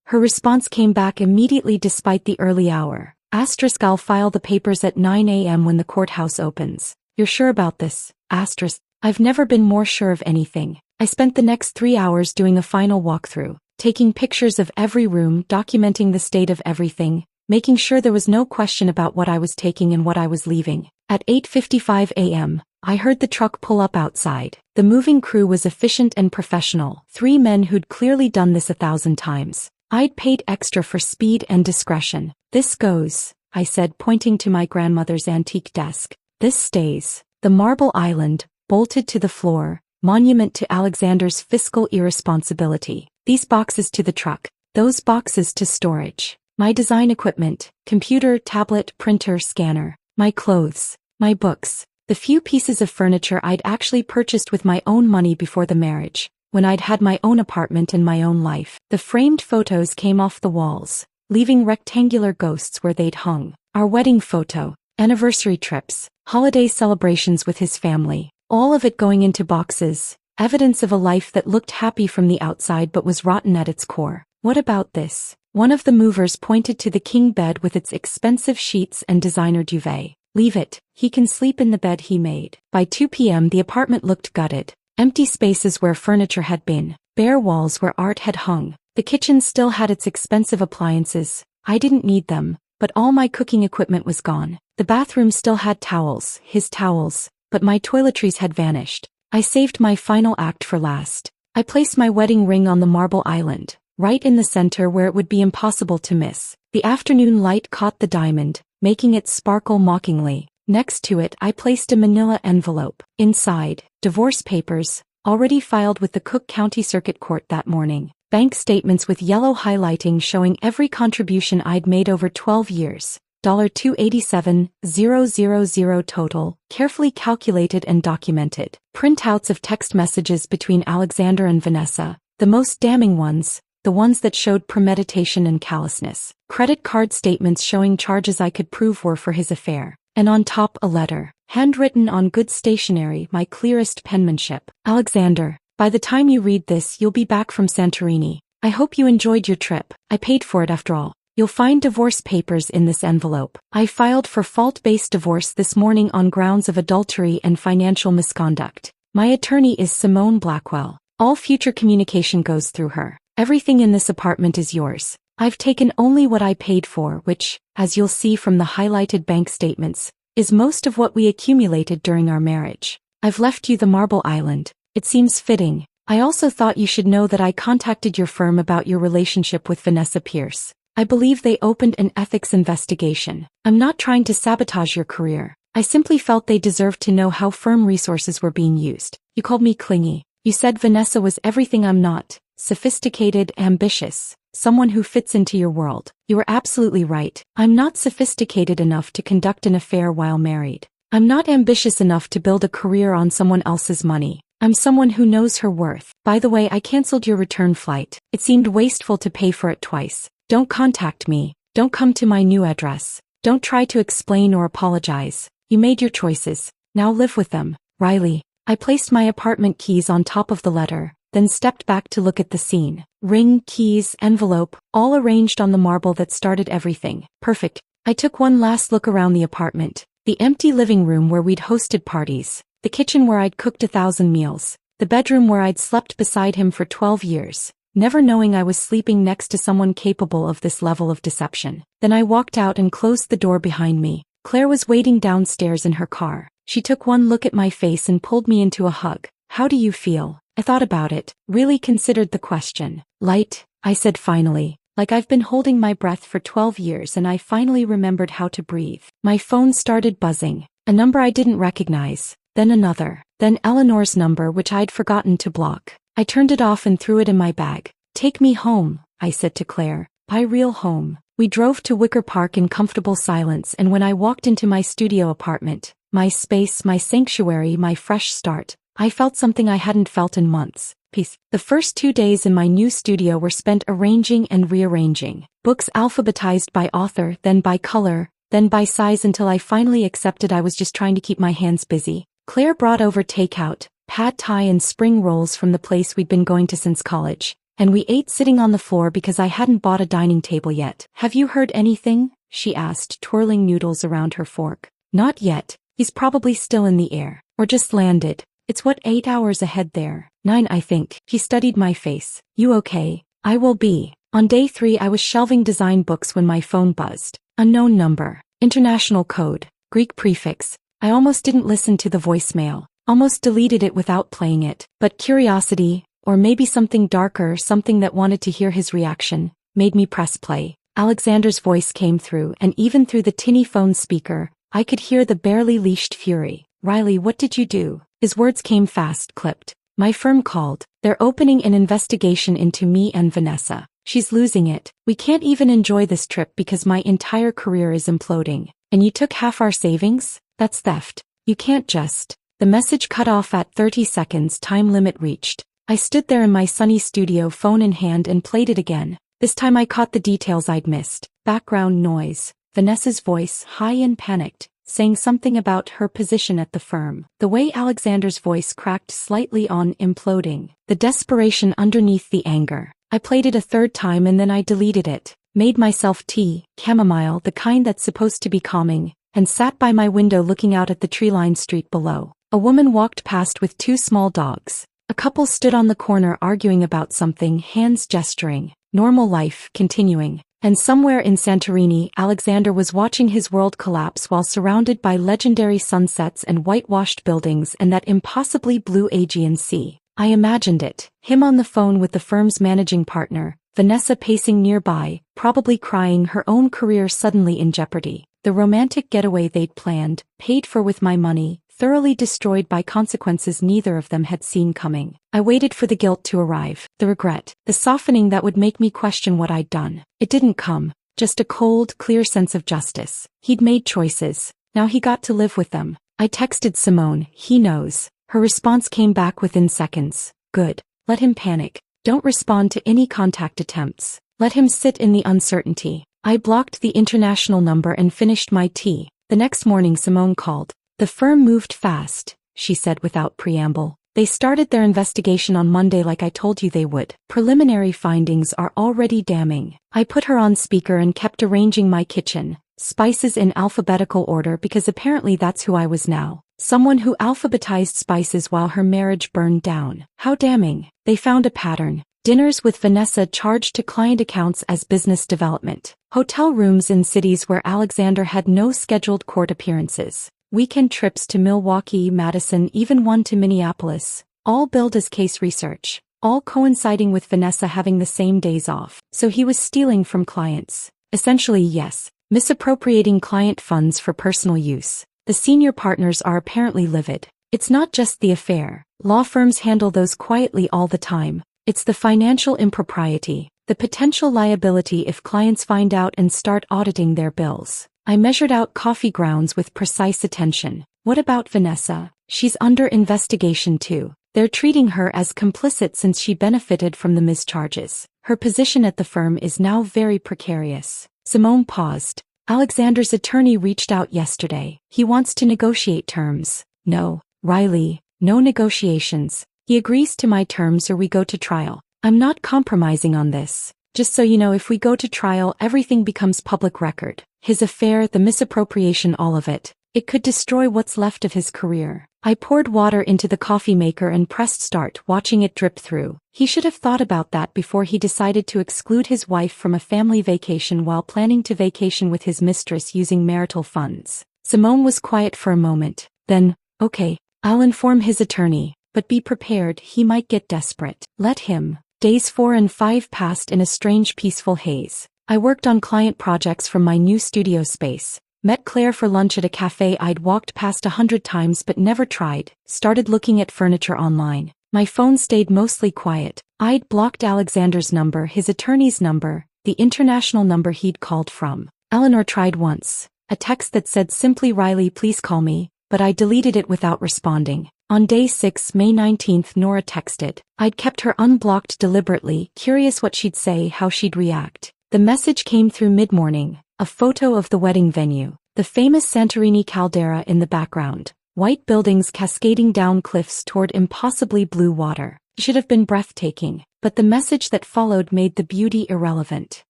Her response came back immediately despite the early hour. I'll file the papers at 9 a.m. when the courthouse opens. You're sure about this? I've never been more sure of anything. I spent the next 3 hours doing a final walkthrough, taking pictures of every room, documenting the state of everything, making sure there was no question about what I was taking and what I was leaving. At 8:55 a.m., I heard the truck pull up outside. The moving crew was efficient and professional, 3 men who'd clearly done this 1,000 times. I'd paid extra for speed and discretion. This goes, I said, pointing to my grandmother's antique desk. This stays. The marble island, bolted to the floor, monument to Alexander's fiscal irresponsibility. These boxes to the truck, those boxes to storage. My design equipment, computer, tablet, printer, scanner. My clothes, my books. The few pieces of furniture I'd actually purchased with my own money before the marriage, when I'd had my own apartment and my own life. The framed photos came off the walls, leaving rectangular ghosts where they'd hung. Our wedding photo, anniversary trips, holiday celebrations with his family, all of it going into boxes, evidence of a life that looked happy from the outside but was rotten at its core. What about this? One of the movers pointed to the king bed with its expensive sheets and designer duvet. Leave it, he can sleep in the bed he made. By 2 p.m. the apartment looked gutted. Empty spaces where furniture had been, bare walls where art had hung. The kitchen still had its expensive appliances. I didn't need them, but all my cooking equipment was gone. The bathroom still had towels, his towels, but my toiletries had vanished. I saved my final act for last. I placed my wedding ring on the marble island, right in the center where it would be impossible to miss. The afternoon light caught the diamond, making it sparkle mockingly. Next to it I placed a manila envelope. Inside, divorce papers, already filed with the Cook County Circuit Court that morning. Bank statements with yellow highlighting showing every contribution I'd made over 12 years. $287,000 total, carefully calculated and documented. Printouts of text messages between Alexander and Vanessa, the most damning ones, the ones that showed premeditation and callousness. Credit card statements showing charges I could prove were for his affair. And on top a letter, handwritten on good stationery, my clearest penmanship. Alexander, by the time you read this you'll be back from Santorini. I hope you enjoyed your trip. I paid for it after all. You'll find divorce papers in this envelope. I filed for fault-based divorce this morning on grounds of adultery and financial misconduct. My attorney is Simone Blackwell. All future communication goes through her. Everything in this apartment is yours. I've taken only what I paid for, which, as you'll see from the highlighted bank statements, is most of what we accumulated during our marriage. I've left you the marble island. It seems fitting. I also thought you should know that I contacted your firm about your relationship with Vanessa Pierce. I believe they opened an ethics investigation. I'm not trying to sabotage your career. I simply felt they deserved to know how firm resources were being used. You called me clingy. You said Vanessa was everything I'm not. Sophisticated, ambitious, someone who fits into your world. You were absolutely right. I'm not sophisticated enough to conduct an affair while married. I'm not ambitious enough to build a career on someone else's money. I'm someone who knows her worth. By the way, I canceled your return flight. It seemed wasteful to pay for it twice. Don't contact me. Don't come to my new address. Don't try to explain or apologize. You made your choices. Now live with them. Riley. I placed my apartment keys on top of the letter, then stepped back to look at the scene. Ring, keys, envelope, all arranged on the marble that started everything. Perfect. I took one last look around the apartment. The empty living room where we'd hosted parties. The kitchen where I'd cooked 1,000 meals. The bedroom where I'd slept beside him for 12 years. Never knowing I was sleeping next to someone capable of this level of deception. Then I walked out and closed the door behind me. Claire was waiting downstairs in her car. She took one look at my face and pulled me into a hug. How do you feel? I thought about it, really considered the question. Light, I said finally, like I've been holding my breath for 12 years and I finally remembered how to breathe. My phone started buzzing. A number I didn't recognize. Then another. Then Eleanor's number which I'd forgotten to block. I turned it off and threw it in my bag. Take me home, I said to Claire. My real home. We drove to Wicker Park in comfortable silence, and when I walked into my studio apartment, my space, my sanctuary, my fresh start, I felt something I hadn't felt in months. Peace. The first 2 days in my new studio were spent arranging and rearranging. Books alphabetized by author, then by color, then by size, until I finally accepted I was just trying to keep my hands busy. Claire brought over takeout, pad thai and spring rolls from the place we'd been going to since college, and we ate sitting on the floor because I hadn't bought a dining table yet. "Have you heard anything?" she asked, twirling noodles around her fork. "Not yet. He's probably still in the air. Or just landed. It's 8 hours ahead there? 9, I think." He studied my face. "You okay?" "I will be." On day 3 I was shelving design books when my phone buzzed. Unknown number. International code. Greek prefix. I almost didn't listen to the voicemail. Almost deleted it without playing it. But curiosity, or maybe something darker, something that wanted to hear his reaction, made me press play. Alexander's voice came through, and even through the tinny phone speaker, I could hear the barely leashed fury. "Riley, what did you do?" His words came fast, clipped. "My firm called. They're opening an investigation into me and Vanessa. She's losing it. We can't even enjoy this trip because my entire career is imploding. And you took half our savings? That's theft. You can't just..." The message cut off at 30 seconds, time limit reached. I stood there in my sunny studio, phone in hand, and played it again. This time I caught the details I'd missed. Background noise. Vanessa's voice, high and panicked, saying something about her position at the firm. The way Alexander's voice cracked slightly on imploding. The desperation underneath the anger. I played it a third time and then I deleted it. Made myself tea, chamomile, the kind that's supposed to be calming, and sat by my window looking out at the tree-lined street below. A woman walked past with 2 small dogs. A couple stood on the corner arguing about something, hands gesturing. Normal life continuing. And somewhere in Santorini, Alexander was watching his world collapse while surrounded by legendary sunsets and whitewashed buildings and that impossibly blue Aegean Sea. I imagined it. Him on the phone with the firm's managing partner, Vanessa pacing nearby, probably crying, her own career suddenly in jeopardy. The romantic getaway they'd planned, paid for with my money, thoroughly destroyed by consequences neither of them had seen coming. I waited for the guilt to arrive, the regret, the softening that would make me question what I'd done. It didn't come. Just a cold, clear sense of justice. He'd made choices. Now he got to live with them. I texted Simone, "He knows." Her response came back within seconds. "Good. Let him panic. Don't respond to any contact attempts. Let him sit in the uncertainty." I blocked the international number and finished my tea. The next morning Simone called. "The firm moved fast," she said without preamble. "They started their investigation on Monday like I told you they would. Preliminary findings are already damning." I put her on speaker and kept arranging my kitchen, spices in alphabetical order because apparently that's who I was now. Someone who alphabetized spices while her marriage burned down. How damning. They found a pattern. Dinners with Vanessa charged to client accounts as business development. Hotel rooms in cities where Alexander had no scheduled court appearances. Weekend trips to Milwaukee, Madison, even one to Minneapolis, all billed as case research, all coinciding with Vanessa having the same days off. So he was stealing from clients. Essentially, yes, misappropriating client funds for personal use. The senior partners are apparently livid. It's not just the affair. Law firms handle those quietly all the time. It's the financial impropriety, the potential liability if clients find out and start auditing their bills. I measured out coffee grounds with precise attention. What about Vanessa? She's under investigation too. They're treating her as complicit since she benefited from the mischarges. Her position at the firm is now very precarious. Simone paused. Alexander's attorney reached out yesterday. He wants to negotiate terms. No, Riley, no negotiations. He agrees to my terms or we go to trial. I'm not compromising on this. Just so you know, if we go to trial, everything becomes public record. His affair, the misappropriation, all of it. It could destroy what's left of his career. I poured water into the coffee maker and pressed start, watching it drip through. He should have thought about that before he decided to exclude his wife from a family vacation while planning to vacation with his mistress using marital funds. Simone was quiet for a moment. Then, "Okay, I'll inform his attorney, but be prepared, he might get desperate. Let him." Days 4 and 5 passed in a strange peaceful haze. I worked on client projects from my new studio space. Met Claire for lunch at a cafe I'd walked past 100 times but never tried. Started looking at furniture online. My phone stayed mostly quiet. I'd blocked Alexander's number, his attorney's number, the international number he'd called from. Eleanor tried once. A text that said simply "Riley, please call me," but I deleted it without responding. On day 6, May 19th, Nora texted. I'd kept her unblocked deliberately, curious what she'd say, how she'd react. The message came through mid-morning, a photo of the wedding venue, the famous Santorini caldera in the background, white buildings cascading down cliffs toward impossibly blue water. It should have been breathtaking, but the message that followed made the beauty irrelevant.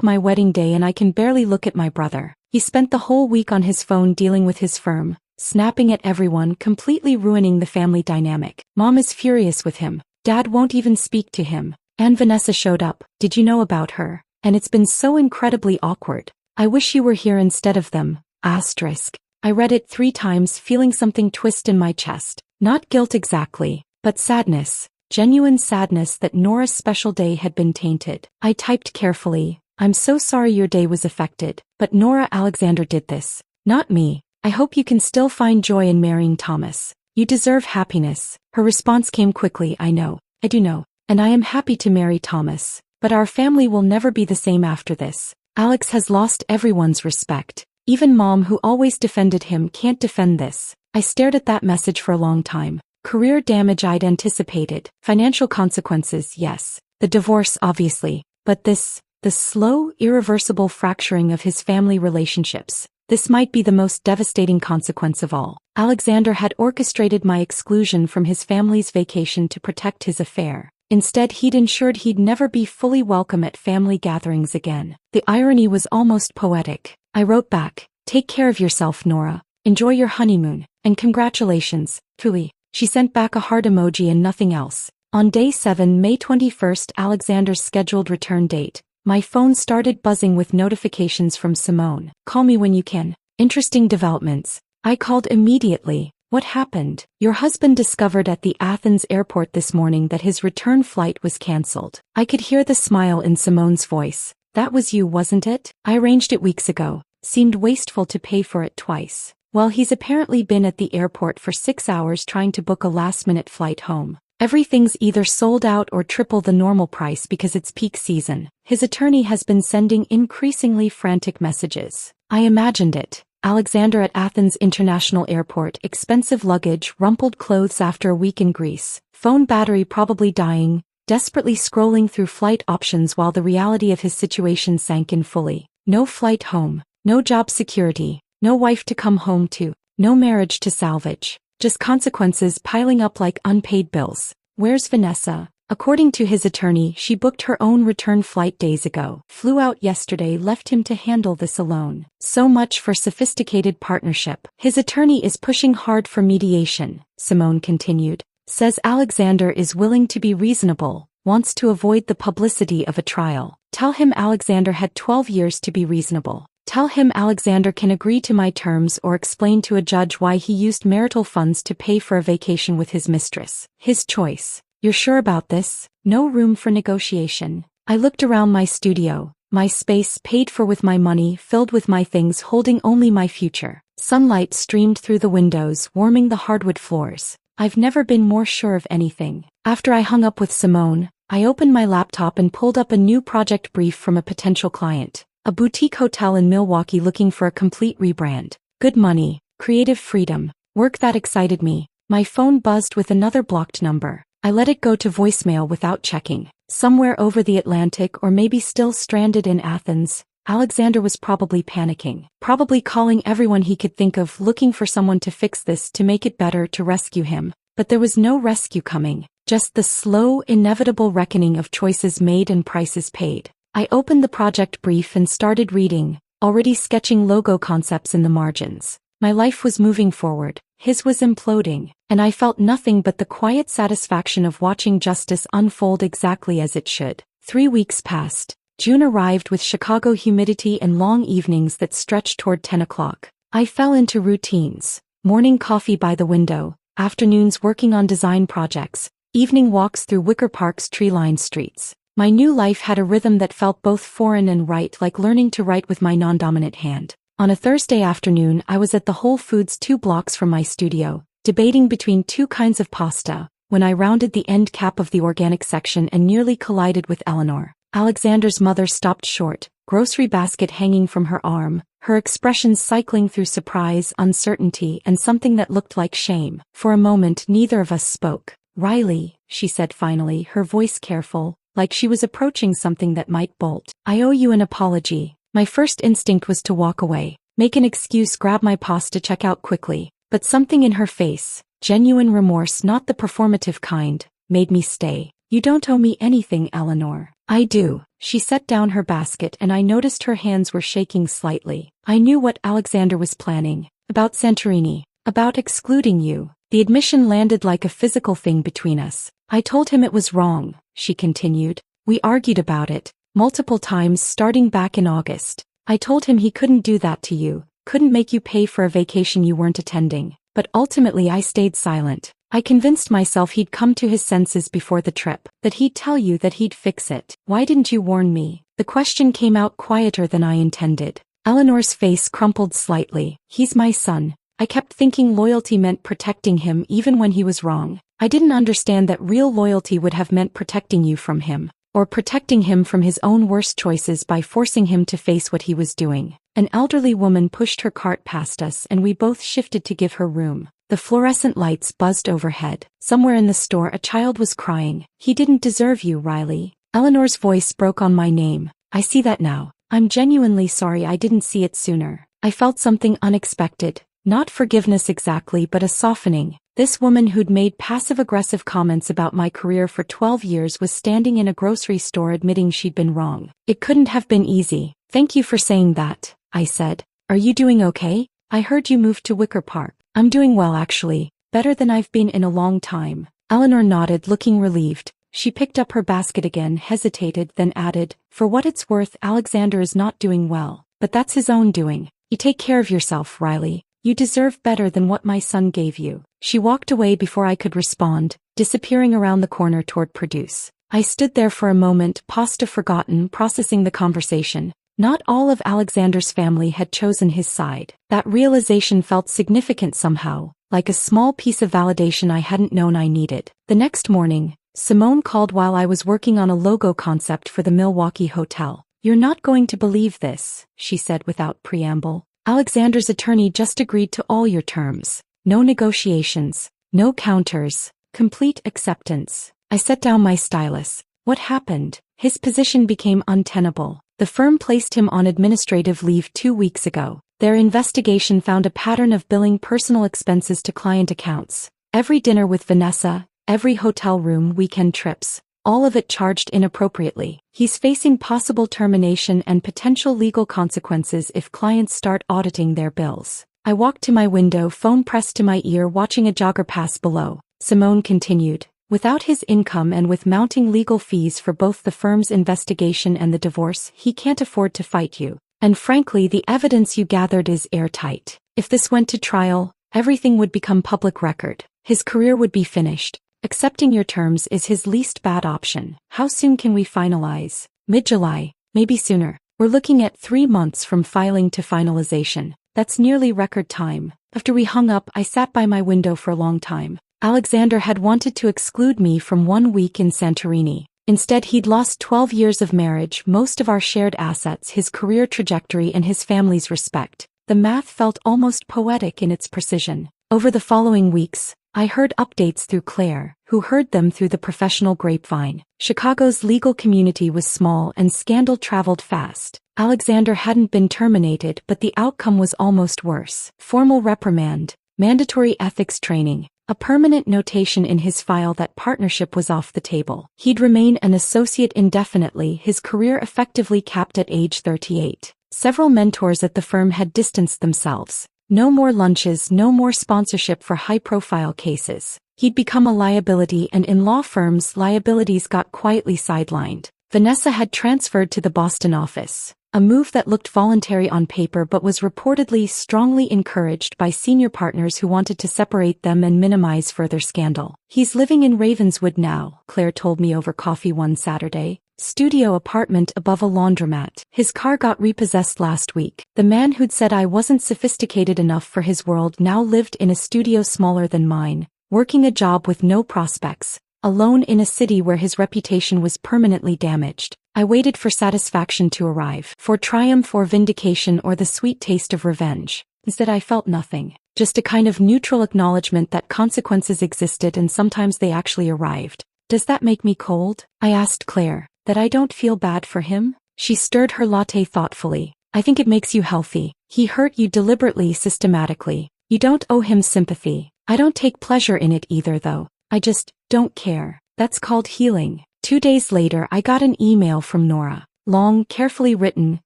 My wedding day and I can barely look at my brother. He spent the whole week on his phone dealing with his firm, snapping at everyone, completely ruining the family dynamic. Mom is furious with him. Dad won't even speak to him. And Vanessa showed up. Did you know about her? And it's been so incredibly awkward. I wish you were here instead of them. I read it 3 times, feeling something twist in my chest. Not guilt exactly, but sadness. Genuine sadness that Nora's special day had been tainted. I typed carefully, I'm so sorry your day was affected, but Nora Alexander did this. Not me. I hope you can still find joy in marrying Thomas. You deserve happiness. Her response came quickly. I know. I do know. And I am happy to marry Thomas. But our family will never be the same after this. Alex has lost everyone's respect. Even Mom, who always defended him, can't defend this. I stared at that message for a long time. Career damage I'd anticipated. Financial consequences, yes. The divorce, obviously. But this, the slow, irreversible fracturing of his family relationships. This might be the most devastating consequence of all. Alexander had orchestrated my exclusion from his family's vacation to protect his affair. Instead, he'd ensured he'd never be fully welcome at family gatherings again. The irony was almost poetic. I wrote back, take care of yourself, Nora. Enjoy your honeymoon. And congratulations, truly. She sent back a heart emoji and nothing else. On day 7, May 21st, Alexander's scheduled return date, my phone started buzzing with notifications from Simone. Call me when you can. Interesting developments. I called immediately. What happened? Your husband discovered at the Athens airport this morning that his return flight was cancelled. I could hear the smile in Simone's voice. That was you, wasn't it? I arranged it weeks ago. Seemed wasteful to pay for it twice. Well, he's apparently been at the airport for 6 hours trying to book a last-minute flight home. Everything's either sold out or triple the normal price because it's peak season. His attorney has been sending increasingly frantic messages. I imagined it. Alexander at Athens International Airport, expensive luggage, rumpled clothes after a week in Greece, phone battery probably dying, desperately scrolling through flight options while the reality of his situation sank in fully. No flight home, no job security, no wife to come home to, no marriage to salvage. Just consequences piling up like unpaid bills. Where's Vanessa? According to his attorney, she booked her own return flight days ago. Flew out yesterday, left him to handle this alone. So much for sophisticated partnership. His attorney is pushing hard for mediation, Simone continued. Says Alexander is willing to be reasonable, wants to avoid the publicity of a trial. Tell him Alexander had 12 years to be reasonable. Tell him Alexander can agree to my terms or explain to a judge why he used marital funds to pay for a vacation with his mistress. His choice. You're sure about this? No room for negotiation. I looked around my studio, my space paid for with my money, filled with my things, holding only my future. Sunlight streamed through the windows, warming the hardwood floors. I've never been more sure of anything. After I hung up with Simone, I opened my laptop and pulled up a new project brief from a potential client. A boutique hotel in Milwaukee looking for a complete rebrand. Good money, creative freedom, work that excited me. My phone buzzed with another blocked number. I let it go to voicemail without checking. Somewhere over the Atlantic, or maybe still stranded in Athens, Alexander was probably panicking. Probably calling everyone he could think of, looking for someone to fix this, to make it better, to rescue him. But there was no rescue coming. Just the slow, inevitable reckoning of choices made and prices paid. I opened the project brief and started reading, already sketching logo concepts in the margins. My life was moving forward, his was imploding, and I felt nothing but the quiet satisfaction of watching justice unfold exactly as it should. 3 weeks passed. June arrived with Chicago humidity and long evenings that stretched toward 10 o'clock. I fell into routines. Morning coffee by the window, afternoons working on design projects, evening walks through Wicker Park's tree-lined streets. My new life had a rhythm that felt both foreign and right, like learning to write with my non-dominant hand. On a Thursday afternoon, I was at the Whole Foods 2 blocks from my studio, debating between 2 kinds of pasta, when I rounded the end cap of the organic section and nearly collided with Eleanor. Alexander's mother stopped short, grocery basket hanging from her arm, her expressions cycling through surprise, uncertainty, and something that looked like shame. For a moment neither of us spoke. "Riley," she said finally, her voice careful, like she was approaching something that might bolt. "I owe you an apology." My first instinct was to walk away, make an excuse, grab my pasta, check out quickly. But something in her face, genuine remorse, not the performative kind, made me stay. "You don't owe me anything, Eleanor." "I do." She set down her basket and I noticed her hands were shaking slightly. "I knew what Alexander was planning. About Santorini. About excluding you." The admission landed like a physical thing between us. "I told him it was wrong," she continued. "We argued about it, multiple times starting back in August. I told him he couldn't do that to you, couldn't make you pay for a vacation you weren't attending. But ultimately I stayed silent. I convinced myself he'd come to his senses before the trip, that he'd tell you, that he'd fix it. Why didn't you warn me?" The question came out quieter than I intended. Eleanor's face crumpled slightly. "He's my son. I kept thinking loyalty meant protecting him even when he was wrong. I didn't understand that real loyalty would have meant protecting you from him, or protecting him from his own worst choices by forcing him to face what he was doing." An elderly woman pushed her cart past us and we both shifted to give her room. The fluorescent lights buzzed overhead. Somewhere in the store a child was crying. "He didn't deserve you, Riley." Eleanor's voice broke on my name. "I see that now. I'm genuinely sorry I didn't see it sooner." I felt something unexpected. Not forgiveness exactly, but a softening. This woman who'd made passive-aggressive comments about my career for 12 years was standing in a grocery store admitting she'd been wrong. "It couldn't have been easy." "Thank you for saying that," I said. "Are you doing okay? I heard you moved to Wicker Park." "I'm doing well actually, better than I've been in a long time." Eleanor nodded, looking relieved. She picked up her basket again, hesitated, then added, "For what it's worth, Alexander is not doing well, but that's his own doing. You take care of yourself, Riley. You deserve better than what my son gave you." She walked away before I could respond, disappearing around the corner toward produce. I stood there for a moment, pasta forgotten, processing the conversation. Not all of Alexander's family had chosen his side. That realization felt significant somehow, like a small piece of validation I hadn't known I needed. The next morning, Simone called while I was working on a logo concept for the Milwaukee hotel. "You're not going to believe this," she said without preamble. "Alexander's attorney just agreed to all your terms. No negotiations, no counters, complete acceptance." I set down my stylus. What happened? His position became untenable. The firm placed him on administrative leave 2 weeks ago. Their investigation found a pattern of billing personal expenses to client accounts. Every dinner with Vanessa, every hotel room, weekend trips, all of it charged inappropriately. He's facing possible termination and potential legal consequences if clients start auditing their bills. I walked to my window, phone pressed to my ear, watching a jogger pass below. Simone continued. "Without his income and with mounting legal fees for both the firm's investigation and the divorce, he can't afford to fight you. And frankly, the evidence you gathered is airtight. If this went to trial, everything would become public record. His career would be finished. Accepting your terms is his least bad option." "How soon can we finalize?" "Mid-July, maybe sooner. We're looking at 3 months from filing to finalization. That's nearly record time." After we hung up, I sat by my window for a long time. Alexander had wanted to exclude me from 1 week in Santorini. Instead, he'd lost 12 years of marriage, most of our shared assets, his career trajectory, and his family's respect. The math felt almost poetic in its precision. Over the following weeks, I heard updates through Claire, who heard them through the professional grapevine. Chicago's legal community was small and scandal traveled fast. Alexander hadn't been terminated, but the outcome was almost worse. Formal reprimand, mandatory ethics training, a permanent notation in his file that partnership was off the table. He'd remain an associate indefinitely, his career effectively capped at age 38. Several mentors at the firm had distanced themselves. No more lunches, no more sponsorship for high-profile cases. He'd become a liability, and in law firms, liabilities got quietly sidelined. Vanessa had transferred to the Boston office, a move that looked voluntary on paper but was reportedly strongly encouraged by senior partners who wanted to separate them and minimize further scandal. "He's living in Ravenswood now," Claire told me over coffee one Saturday. "Studio apartment above a laundromat. His car got repossessed last week. The man who'd said I wasn't sophisticated enough for his world now lived in a studio smaller than mine, working a job with no prospects, alone in a city where his reputation was permanently damaged. I waited for satisfaction to arrive, for triumph or vindication or the sweet taste of revenge. Instead I felt nothing. Just a kind of neutral acknowledgement that consequences existed and sometimes they actually arrived. Does that make me cold? I asked Claire. That I don't feel bad for him? She stirred her latte thoughtfully. I think it makes you healthy. He hurt you deliberately, systematically. You don't owe him sympathy. I don't take pleasure in it either though. I just don't care. That's called healing. 2 days later I got an email from Nora. Long, carefully written,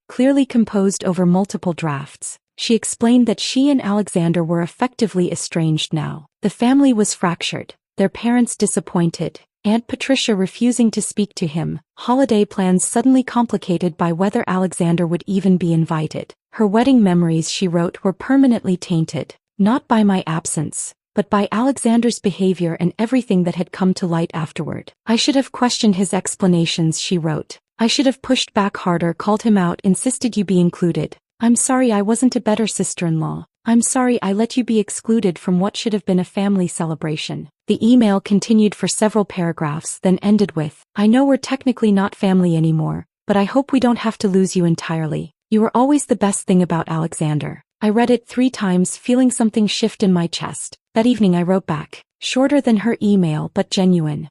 clearly composed over multiple drafts. She explained that she and Alexander were effectively estranged now. The family was fractured, their parents disappointed, Aunt Patricia refusing to speak to him, holiday plans suddenly complicated by whether Alexander would even be invited. Her wedding memories, she wrote, were permanently tainted, not by my absence, but by Alexander's behavior and everything that had come to light afterward. I should have questioned his explanations, she wrote. I should have pushed back harder, called him out, insisted you be included. I'm sorry I wasn't a better sister-in-law. I'm sorry I let you be excluded from what should have been a family celebration. The email continued for several paragraphs, then ended with, I know we're technically not family anymore, but I hope we don't have to lose you entirely. You were always the best thing about Alexander. I read it 3 times, feeling something shift in my chest. That evening I wrote back, shorter than her email but genuine.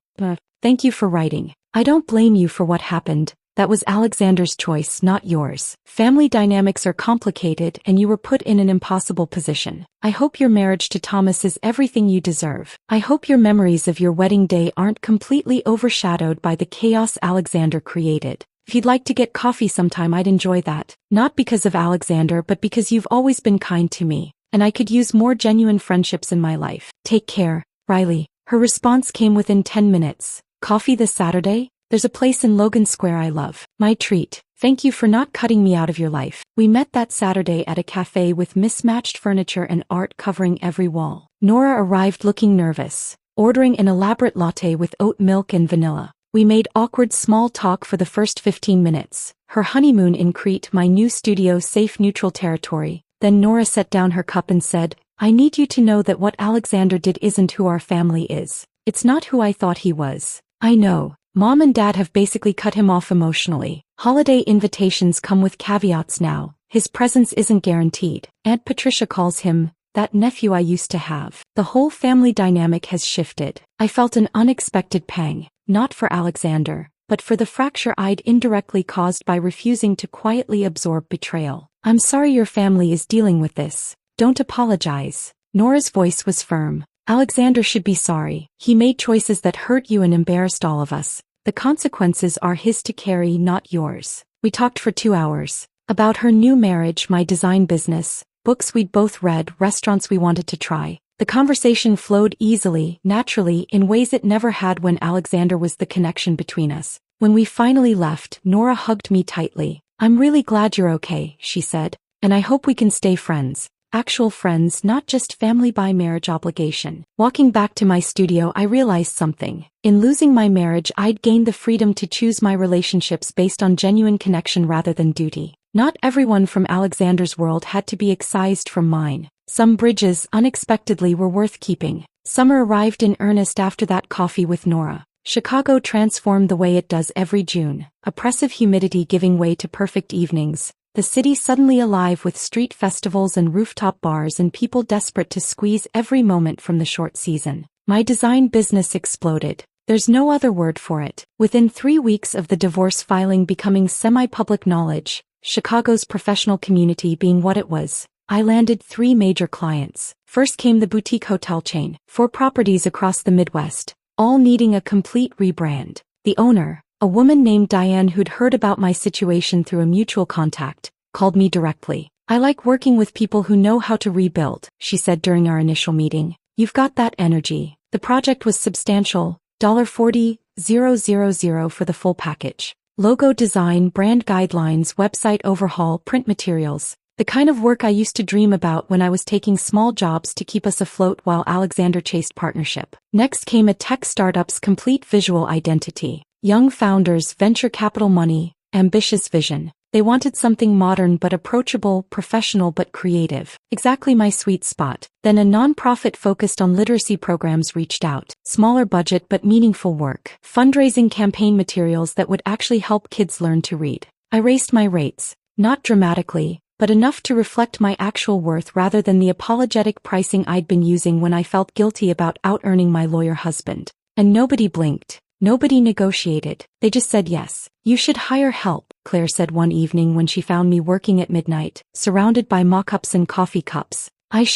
Thank you for writing. I don't blame you for what happened. That was Alexander's choice, not yours. Family dynamics are complicated and you were put in an impossible position. I hope your marriage to Thomas is everything you deserve. I hope your memories of your wedding day aren't completely overshadowed by the chaos Alexander created. If you'd like to get coffee sometime, I'd enjoy that. Not because of Alexander, but because you've always been kind to me, and I could use more genuine friendships in my life. Take care, Riley. Her response came within 10 minutes. Coffee this Saturday? There's a place in Logan Square I love. My treat. Thank you for not cutting me out of your life. We met that Saturday at a cafe with mismatched furniture and art covering every wall. Nora arrived looking nervous, ordering an elaborate latte with oat milk and vanilla. We made awkward small talk for the first 15 minutes. Her honeymoon in Crete, my new studio, safe neutral territory. Then Nora set down her cup and said, I need you to know that what Alexander did isn't who our family is. It's not who I thought he was. I know. Mom and Dad have basically cut him off emotionally. Holiday invitations come with caveats now. His presence isn't guaranteed. Aunt Patricia calls him, that nephew I used to have. The whole family dynamic has shifted. I felt an unexpected pang, not for Alexander, but for the fracture I'd indirectly caused by refusing to quietly absorb betrayal. I'm sorry your family is dealing with this. Don't apologize. Nora's voice was firm. Alexander should be sorry. He made choices that hurt you and embarrassed all of us. The consequences are his to carry, not yours. We talked for 2 hours. About her new marriage, my design business, books we'd both read, restaurants we wanted to try. The conversation flowed easily, naturally, in ways it never had when Alexander was the connection between us. When we finally left, Nora hugged me tightly. I'm really glad you're okay, she said. And I hope we can stay friends. Actual friends, not just family by marriage obligation. Walking back to my studio, I realized something. In losing my marriage, I'd gained the freedom to choose my relationships based on genuine connection rather than duty. Not everyone from Alexander's world had to be excised from mine. Some bridges, unexpectedly, were worth keeping. Summer arrived in earnest after that coffee with Nora. Chicago transformed the way it does every June. Oppressive humidity giving way to perfect evenings. The city suddenly alive with street festivals and rooftop bars and people desperate to squeeze every moment from the short season. My design business exploded. There's no other word for it. Within 3 weeks of the divorce filing becoming semi-public knowledge, Chicago's professional community being what it was, I landed 3 major clients. First came the boutique hotel chain, 4 properties across the Midwest, all needing a complete rebrand. The owner, a woman named Diane who'd heard about my situation through a mutual contact, called me directly. I like working with people who know how to rebuild, she said during our initial meeting. You've got that energy. The project was substantial, $40,000 for the full package. Logo design, brand guidelines, website overhaul, print materials. The kind of work I used to dream about when I was taking small jobs to keep us afloat while Alexander chased partnership. Next came a tech startup's complete visual identity. Young founders, venture capital money, ambitious vision. They wanted something modern but approachable, professional but creative. Exactly my sweet spot. Then a non-profit focused on literacy programs reached out. Smaller budget but meaningful work. Fundraising campaign materials that would actually help kids learn to read. I raised my rates. Not dramatically, but enough to reflect my actual worth rather than the apologetic pricing I'd been using when I felt guilty about out-earning my lawyer husband. And nobody blinked. Nobody negotiated. They just said yes. You should hire help, Claire said one evening when she found me working at midnight, surrounded by mock-ups and coffee cups. I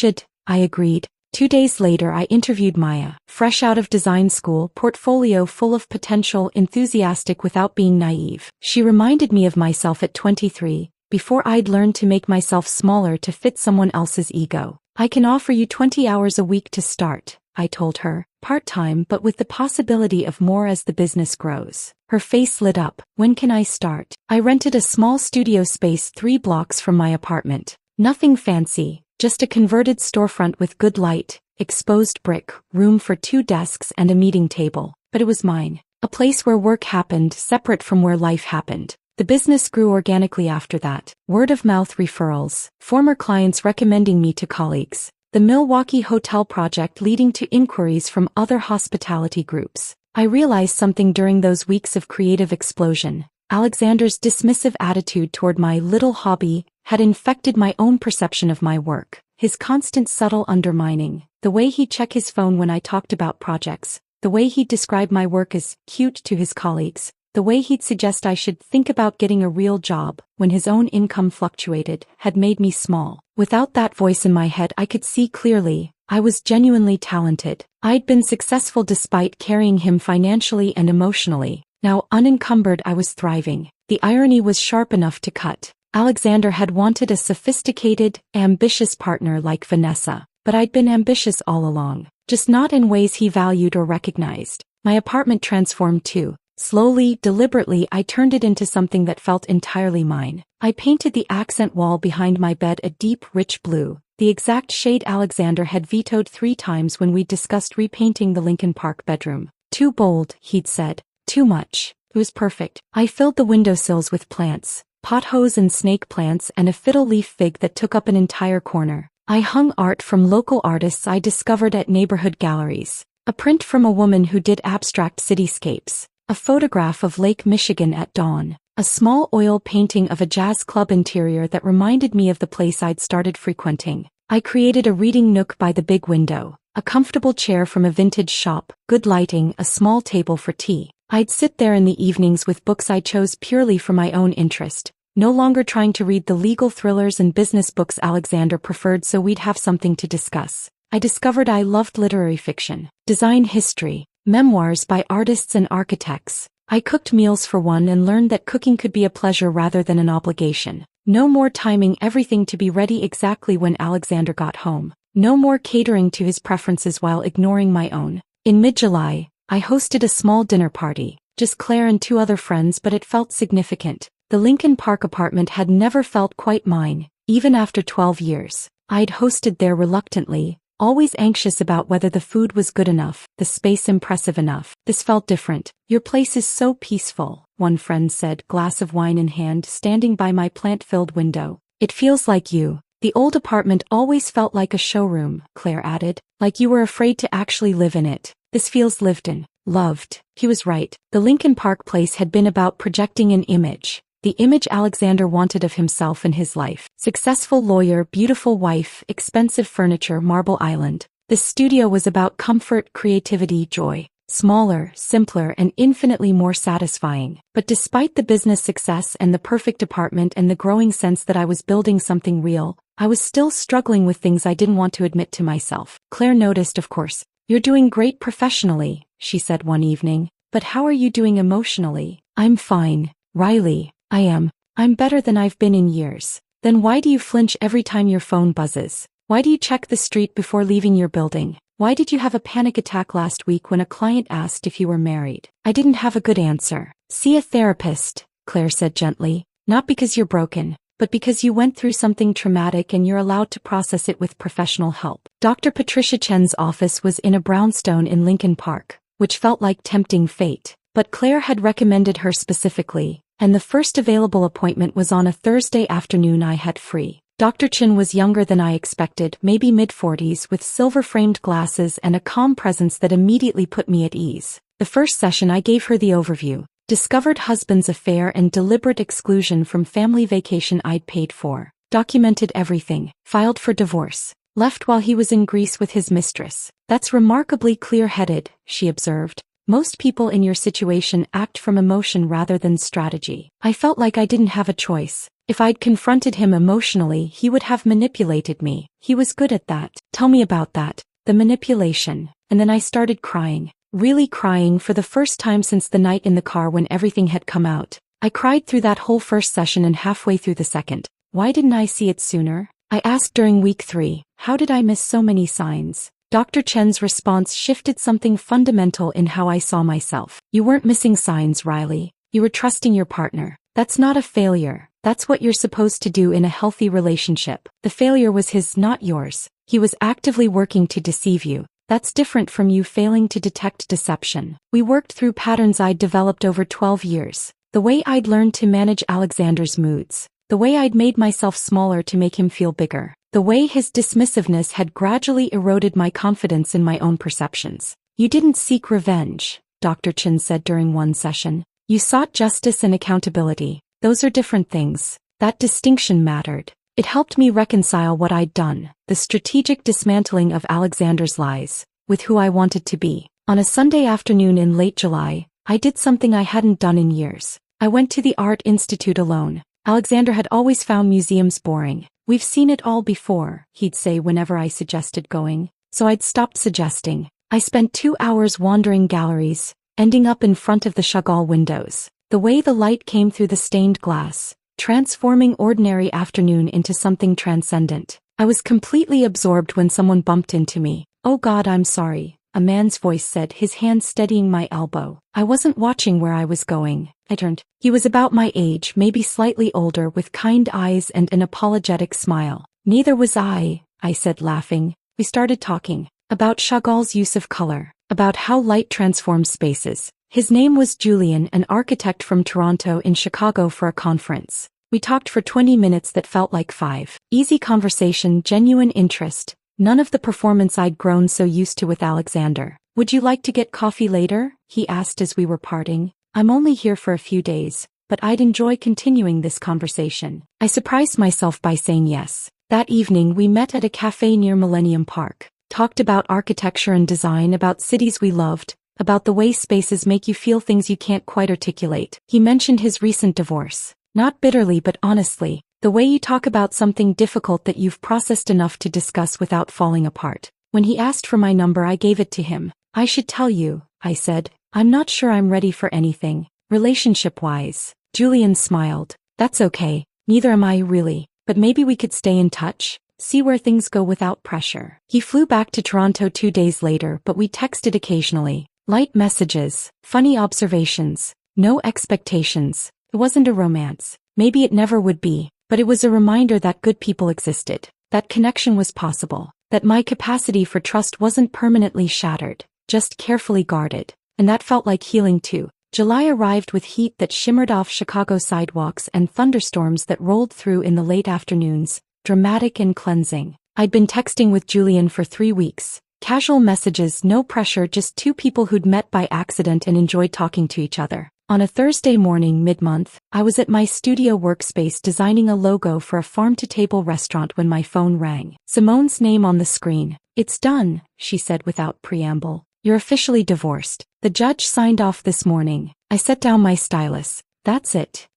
agreed. 2 days later I interviewed Maya, fresh out of design school, portfolio full of potential, enthusiastic without being naive. She reminded me of myself at 23, before I'd learned to make myself smaller to fit someone else's ego. I can offer you 20 hours a week to start, I told her, part-time but with the possibility of more as the business grows. Her face lit up. When can I start? I rented a small studio space 3 blocks from my apartment. Nothing fancy, just a converted storefront with good light, exposed brick, room for 2 desks and a meeting table. But it was mine. A place where work happened, separate from where life happened. The business grew organically after that. Word-of-mouth referrals, former clients recommending me to colleagues. The Milwaukee hotel project leading to inquiries from other hospitality groups. I realized something during those weeks of creative explosion. Alexander's dismissive attitude toward my little hobby had infected my own perception of my work. His constant subtle undermining, the way he'd check his phone when I talked about projects, the way he'd describe my work as cute to his colleagues, the way he'd suggest I should think about getting a real job when his own income fluctuated, had made me small. Without that voice in my head I could see clearly, I was genuinely talented. I'd been successful despite carrying him financially and emotionally. Now unencumbered I was thriving. The irony was sharp enough to cut. Alexander had wanted a sophisticated, ambitious partner like Vanessa. But I'd been ambitious all along, just not in ways he valued or recognized. My apartment transformed too. Slowly, deliberately, I turned it into something that felt entirely mine. I painted the accent wall behind my bed a deep, rich blue, the exact shade Alexander had vetoed 3 times when we discussed repainting the Lincoln Park bedroom. Too bold, he'd said. Too much. It was perfect. I filled the windowsills with plants, pothos and snake plants and a fiddle leaf fig that took up an entire corner. I hung art from local artists I discovered at neighborhood galleries. A print from a woman who did abstract cityscapes. A photograph of Lake Michigan at dawn. A small oil painting of a jazz club interior that reminded me of the place I'd started frequenting. I created a reading nook by the big window. A comfortable chair from a vintage shop, good lighting, a small table for tea. I'd sit there in the evenings with books I chose purely for my own interest, no longer trying to read the legal thrillers and business books Alexander preferred so we'd have something to discuss. I discovered I loved literary fiction, design history, memoirs by artists and architects. I cooked meals for one and learned that cooking could be a pleasure rather than an obligation. No more timing everything to be ready exactly when Alexander got home. No more catering to his preferences while ignoring my own. In mid-July, I hosted a small dinner party, just Claire and 2 other friends, but it felt significant. The Lincoln Park apartment had never felt quite mine, even after 12 years. I'd hosted there reluctantly, always anxious about whether the food was good enough, the space impressive enough. This felt different. Your place is so peaceful, one friend said, glass of wine in hand, standing by my plant-filled window. It feels like you. The old apartment always felt like a showroom, Claire added, like you were afraid to actually live in it. This feels lived in, loved. He was right. The Lincoln Park place had been about projecting an image. The image Alexander wanted of himself and his life. Successful lawyer, beautiful wife, expensive furniture, Marble Island. The studio was about comfort, creativity, joy. Smaller, simpler, and infinitely more satisfying. But despite the business success and the perfect apartment and the growing sense that I was building something real, I was still struggling with things I didn't want to admit to myself. Claire noticed, of course. You're doing great professionally, she said one evening. But how are you doing emotionally? I'm fine, Riley. I am. I'm better than I've been in years. Then why do you flinch every time your phone buzzes? Why do you check the street before leaving your building? Why did you have a panic attack last week when a client asked if you were married? I didn't have a good answer. See a therapist, Claire said gently. Not because you're broken, but because you went through something traumatic and you're allowed to process it with professional help. Dr. Patricia Chen's office was in a brownstone in Lincoln Park, which felt like tempting fate. But Claire had recommended her specifically, and the first available appointment was on a Thursday afternoon I had free. Dr. Chin was younger than I expected, maybe mid-40s, with silver-framed glasses and a calm presence that immediately put me at ease. The first session I gave her the overview. Discovered husband's affair and deliberate exclusion from family vacation I'd paid for. Documented everything. Filed for divorce. Left while he was in Greece with his mistress. That's remarkably clear-headed, she observed. Most people in your situation act from emotion rather than strategy. I felt like I didn't have a choice. If I'd confronted him emotionally, he would have manipulated me. He was good at that. Tell me about that. The manipulation. And then I started crying. Really crying for the first time since the night in the car when everything had come out. I cried through that whole first session and halfway through the second. Why didn't I see it sooner? I asked during week 3. How did I miss so many signs? Dr. Chen's response shifted something fundamental in how I saw myself. You weren't missing signs, Riley. You were trusting your partner. That's not a failure. That's what you're supposed to do in a healthy relationship. The failure was his, not yours. He was actively working to deceive you. That's different from you failing to detect deception. We worked through patterns I'd developed over 12 years. The way I'd learned to manage Alexander's moods. The way I'd made myself smaller to make him feel bigger. The way his dismissiveness had gradually eroded my confidence in my own perceptions. You didn't seek revenge, Dr. Chin said during one session. You sought justice and accountability. Those are different things. That distinction mattered. It helped me reconcile what I'd done, the strategic dismantling of Alexander's lies, with who I wanted to be. On a Sunday afternoon in late July, I did something I hadn't done in years. I went to the Art Institute alone. Alexander had always found museums boring. We've seen it all before, he'd say whenever I suggested going. So I'd stopped suggesting. I spent 2 hours wandering galleries, ending up in front of the Chagall windows. The way the light came through the stained glass, transforming ordinary afternoon into something transcendent. I was completely absorbed when someone bumped into me. Oh God, I'm sorry, a man's voice said, his hand steadying my elbow. I wasn't watching where I was going. I turned. He was about my age, maybe slightly older, with kind eyes and an apologetic smile. Neither was I said, laughing. We started talking about Chagall's use of color, about how light transforms spaces. His name was Julian, an architect from Toronto in Chicago for a conference. We talked for 20 minutes that felt like 5. Easy conversation, genuine interest. None of the performance I'd grown so used to with Alexander. Would you like to get coffee later? He asked as we were parting. I'm only here for a few days, but I'd enjoy continuing this conversation. I surprised myself by saying yes. That evening we met at a cafe near Millennium Park. Talked about architecture and design, about cities we loved, about the way spaces make you feel things you can't quite articulate. He mentioned his recent divorce. Not bitterly but honestly, the way you talk about something difficult that you've processed enough to discuss without falling apart. When he asked for my number, I gave it to him. I should tell you, I said, I'm not sure I'm ready for anything, relationship-wise. Julian smiled. That's okay, neither am I really, but maybe we could stay in touch, see where things go without pressure. He flew back to Toronto 2 days later, but we texted occasionally. Light messages, funny observations, no expectations. It wasn't a romance. Maybe it never would be, but it was a reminder that good people existed, that connection was possible, that my capacity for trust wasn't permanently shattered, just carefully guarded. And that felt like healing too. July arrived with heat that shimmered off Chicago sidewalks and thunderstorms that rolled through in the late afternoons, dramatic and cleansing. I'd been texting with Julian for 3 weeks. Casual messages, no pressure, just 2 people who'd met by accident and enjoyed talking to each other. On a Thursday morning mid-month, I was at my studio workspace designing a logo for a farm-to-table restaurant when my phone rang. Simone's name on the screen. It's done, she said without preamble. You're officially divorced. The judge signed off this morning. I set down my stylus. That's it.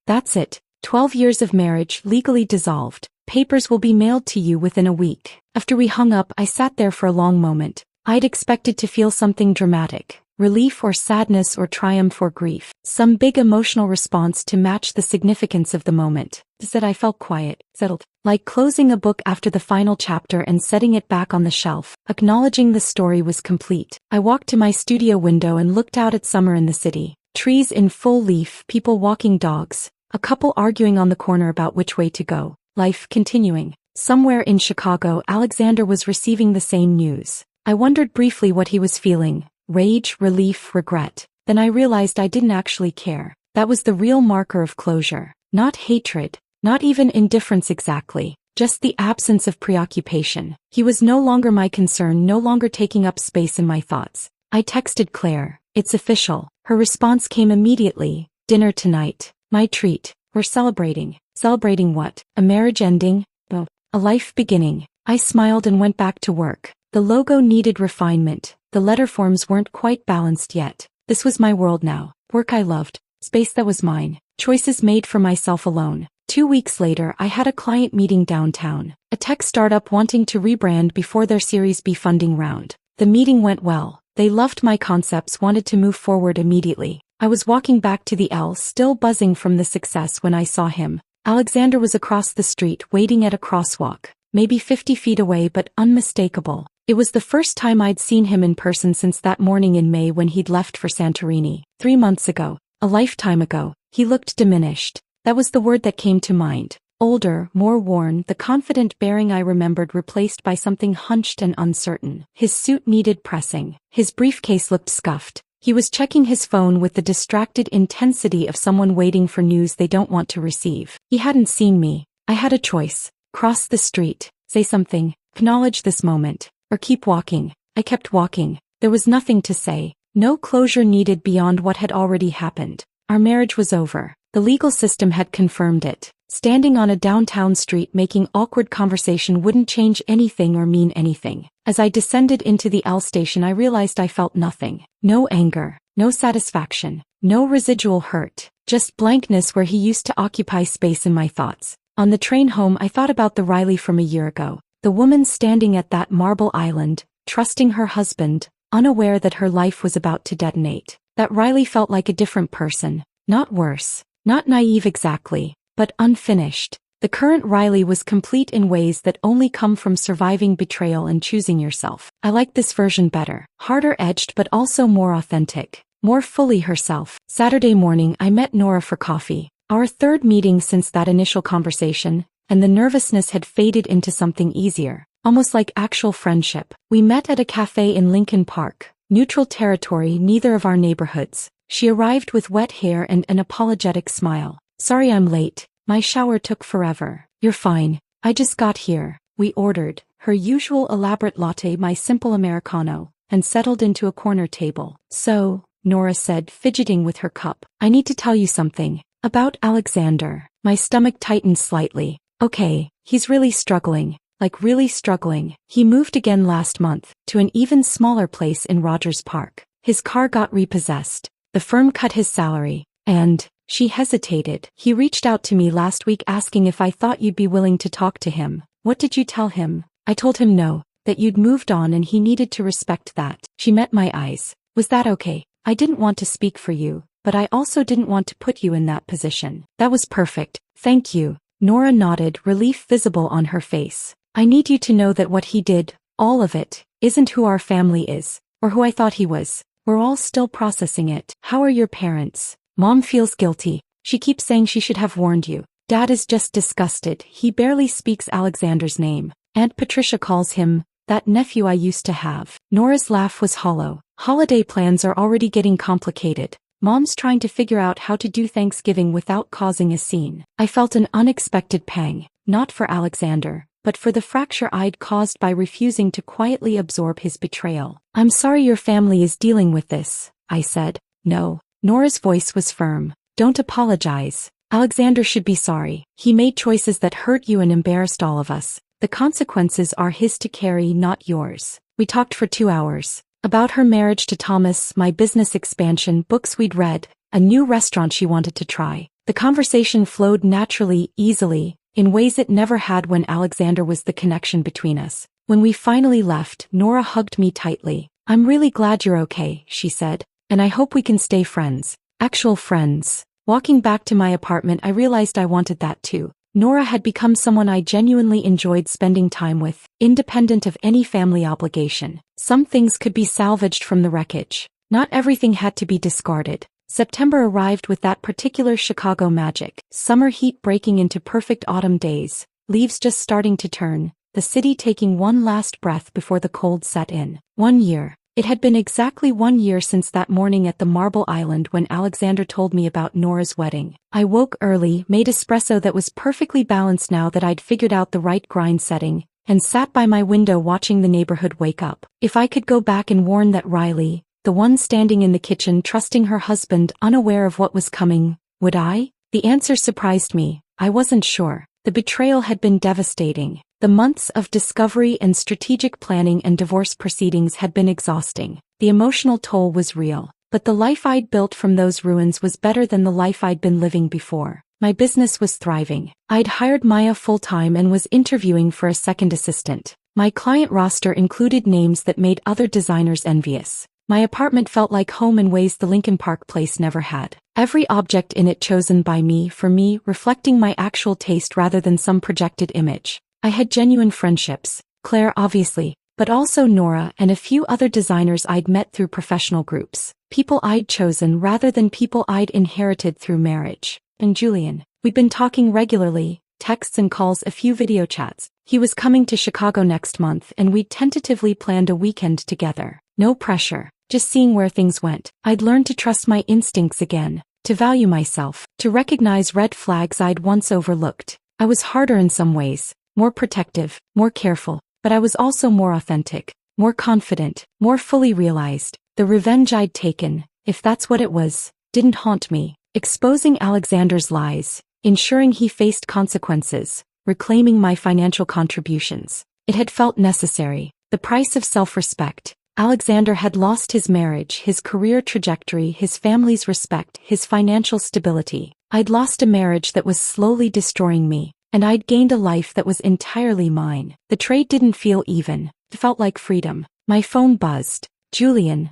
12 years of marriage legally dissolved. Papers will be mailed to you within a week. After we hung up, I sat there for a long moment. I'd expected to feel something dramatic. Relief or sadness or triumph or grief. Some big emotional response to match the significance of the moment. Instead, I felt quiet, settled. Like closing a book after the final chapter and setting it back on the shelf. Acknowledging the story was complete. I walked to my studio window and looked out at summer in the city. Trees in full leaf, people walking dogs. A couple arguing on the corner about which way to go. Life continuing. Somewhere in Chicago, Alexander was receiving the same news. I wondered briefly what he was feeling. Rage, relief, regret. Then I realized I didn't actually care. That was the real marker of closure. Not hatred, not even indifference exactly, just the absence of preoccupation. He was no longer my concern, no longer taking up space in my thoughts. I texted Claire, "It's official." Her response came immediately, "Dinner tonight. My treat. We're celebrating." Celebrating what? A marriage ending? Oh, a life beginning. I smiled and went back to work. The logo needed refinement. The letter forms weren't quite balanced yet. This was my world now. Work I loved. Space that was mine. Choices made for myself alone. 2 weeks later, I had a client meeting downtown. A tech startup wanting to rebrand before their Series B funding round. The meeting went well. They loved my concepts, wanted to move forward immediately. I was walking back to the L, still buzzing from the success, when I saw him. Alexander was across the street, waiting at a crosswalk. Maybe 50 feet away, but unmistakable. It was the first time I'd seen him in person since that morning in May when he'd left for Santorini. 3 months ago. A lifetime ago. He looked diminished. That was the word that came to mind. Older, more worn, the confident bearing I remembered replaced by something hunched and uncertain. His suit needed pressing. His briefcase looked scuffed. He was checking his phone with the distracted intensity of someone waiting for news they don't want to receive. He hadn't seen me. I had a choice. Cross the street, say something, acknowledge this moment, or keep walking. I kept walking. There was nothing to say. No closure needed beyond what had already happened. Our marriage was over. The legal system had confirmed it. Standing on a downtown street making awkward conversation wouldn't change anything or mean anything. As I descended into the L station, I realized I felt nothing. No anger, no satisfaction, no residual hurt, just blankness where he used to occupy space in my thoughts. On the train home, I thought about the Riley from a year ago. The woman standing at that marble island, trusting her husband, unaware that her life was about to detonate. That Riley felt like a different person. Not worse. Not naive exactly, but unfinished. The current Riley was complete in ways that only come from surviving betrayal and choosing yourself. I like this version better. Harder edged but also more authentic. More fully herself. Saturday morning, I met Nora for coffee. Our third meeting since that initial conversation, and the nervousness had faded into something easier. Almost like actual friendship. We met at a cafe in Lincoln Park. Neutral territory, neither of our neighborhoods. She arrived with wet hair and an apologetic smile. "Sorry I'm late. My shower took forever." "You're fine. I just got here." We ordered her usual elaborate latte, my simple Americano, and settled into a corner table. "So," Nora said, fidgeting with her cup, "I need to tell you something. About Alexander." My stomach tightened slightly. "Okay, he's really struggling. Like really struggling. He moved again last month, to an even smaller place in Rogers Park. His car got repossessed. The firm cut his salary. And," she hesitated, "he reached out to me last week asking if I thought you'd be willing to talk to him." "What did you tell him?" "I told him no, that you'd moved on and he needed to respect that." She met my eyes. "Was that okay? I didn't want to speak for you, but I also didn't want to put you in that position." "That was perfect. Thank you." Nora nodded, relief visible on her face. "I need you to know that what he did, all of it, isn't who our family is, or who I thought he was. We're all still processing it." "How are your parents?" "Mom feels guilty. She keeps saying she should have warned you. Dad is just disgusted. He barely speaks Alexander's name. Aunt Patricia calls him, that nephew I used to have." Nora's laugh was hollow. "Holiday plans are already getting complicated. Mom's trying to figure out how to do Thanksgiving without causing a scene." I felt an unexpected pang, not for Alexander, but for the fracture I'd caused by refusing to quietly absorb his betrayal. "I'm sorry your family is dealing with this," I said. "No." Nora's voice was firm. "Don't apologize. Alexander should be sorry. He made choices that hurt you and embarrassed all of us. The consequences are his to carry, not yours." We talked for 2 hours. About her marriage to Thomas, my business expansion, books we'd read, a new restaurant she wanted to try. The conversation flowed naturally, easily, in ways it never had when Alexander was the connection between us. When we finally left, Nora hugged me tightly. "I'm really glad you're okay," she said, "and I hope we can stay friends. Actual friends." Walking back to my apartment, I realized I wanted that too. Nora had become someone I genuinely enjoyed spending time with, independent of any family obligation. Some things could be salvaged from the wreckage. Not everything had to be discarded. September arrived with that particular Chicago magic. Summer heat breaking into perfect autumn days, leaves just starting to turn, the city taking one last breath before the cold set in. 1 year. It had been exactly 1 year since that morning at the Marble Island when Alexander told me about Nora's wedding. I woke early, made espresso that was perfectly balanced now that I'd figured out the right grind setting, and sat by my window watching the neighborhood wake up. If I could go back and warn that Riley, the one standing in the kitchen trusting her husband unaware of what was coming, would I? The answer surprised me. I wasn't sure. The betrayal had been devastating. The months of discovery and strategic planning and divorce proceedings had been exhausting. The emotional toll was real. But the life I'd built from those ruins was better than the life I'd been living before. My business was thriving. I'd hired Maya full-time and was interviewing for a second assistant. My client roster included names that made other designers envious. My apartment felt like home in ways the Lincoln Park place never had. Every object in it chosen by me, for me, reflecting my actual taste rather than some projected image. I had genuine friendships, Claire obviously, but also Nora and a few other designers I'd met through professional groups. People I'd chosen rather than people I'd inherited through marriage. And Julian. We'd been talking regularly, texts and calls, a few video chats. He was coming to Chicago next month and we'd tentatively planned a weekend together. No pressure, just seeing where things went. I'd learned to trust my instincts again, to value myself, to recognize red flags I'd once overlooked. I was harder in some ways, more protective, more careful, but I was also more authentic, more confident, more fully realized. The revenge I'd taken, if that's what it was, didn't haunt me. Exposing Alexander's lies, ensuring he faced consequences, reclaiming my financial contributions. It had felt necessary. The price of self-respect. Alexander had lost his marriage, his career trajectory, his family's respect, his financial stability. I'd lost a marriage that was slowly destroying me, and I'd gained a life that was entirely mine. The trade didn't feel even. It felt like freedom. My phone buzzed. Julian,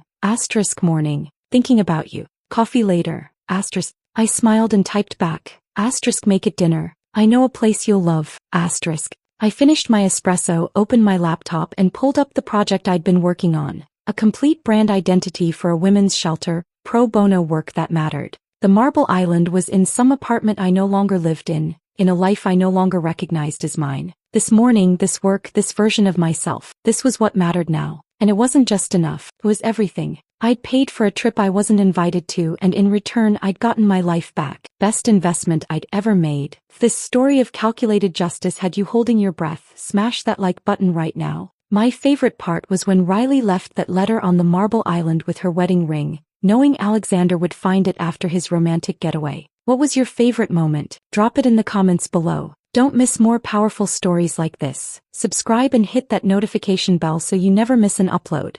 morning, thinking about you. Coffee later, I smiled and typed back, make it dinner. I know a place you'll love, I finished my espresso, opened my laptop and pulled up the project I'd been working on. A complete brand identity for a women's shelter, pro bono work that mattered. The Marble Island was in some apartment I no longer lived in a life I no longer recognized as mine. This morning, this work, this version of myself, this was what mattered now. And it wasn't just enough, it was everything. I'd paid for a trip I wasn't invited to and in return I'd gotten my life back. Best investment I'd ever made. If this story of calculated justice had you holding your breath, smash that like button right now. My favorite part was when Riley left that letter on the Marble Island with her wedding ring, knowing Alexander would find it after his romantic getaway. What was your favorite moment? Drop it in the comments below. Don't miss more powerful stories like this. Subscribe and hit that notification bell so you never miss an upload.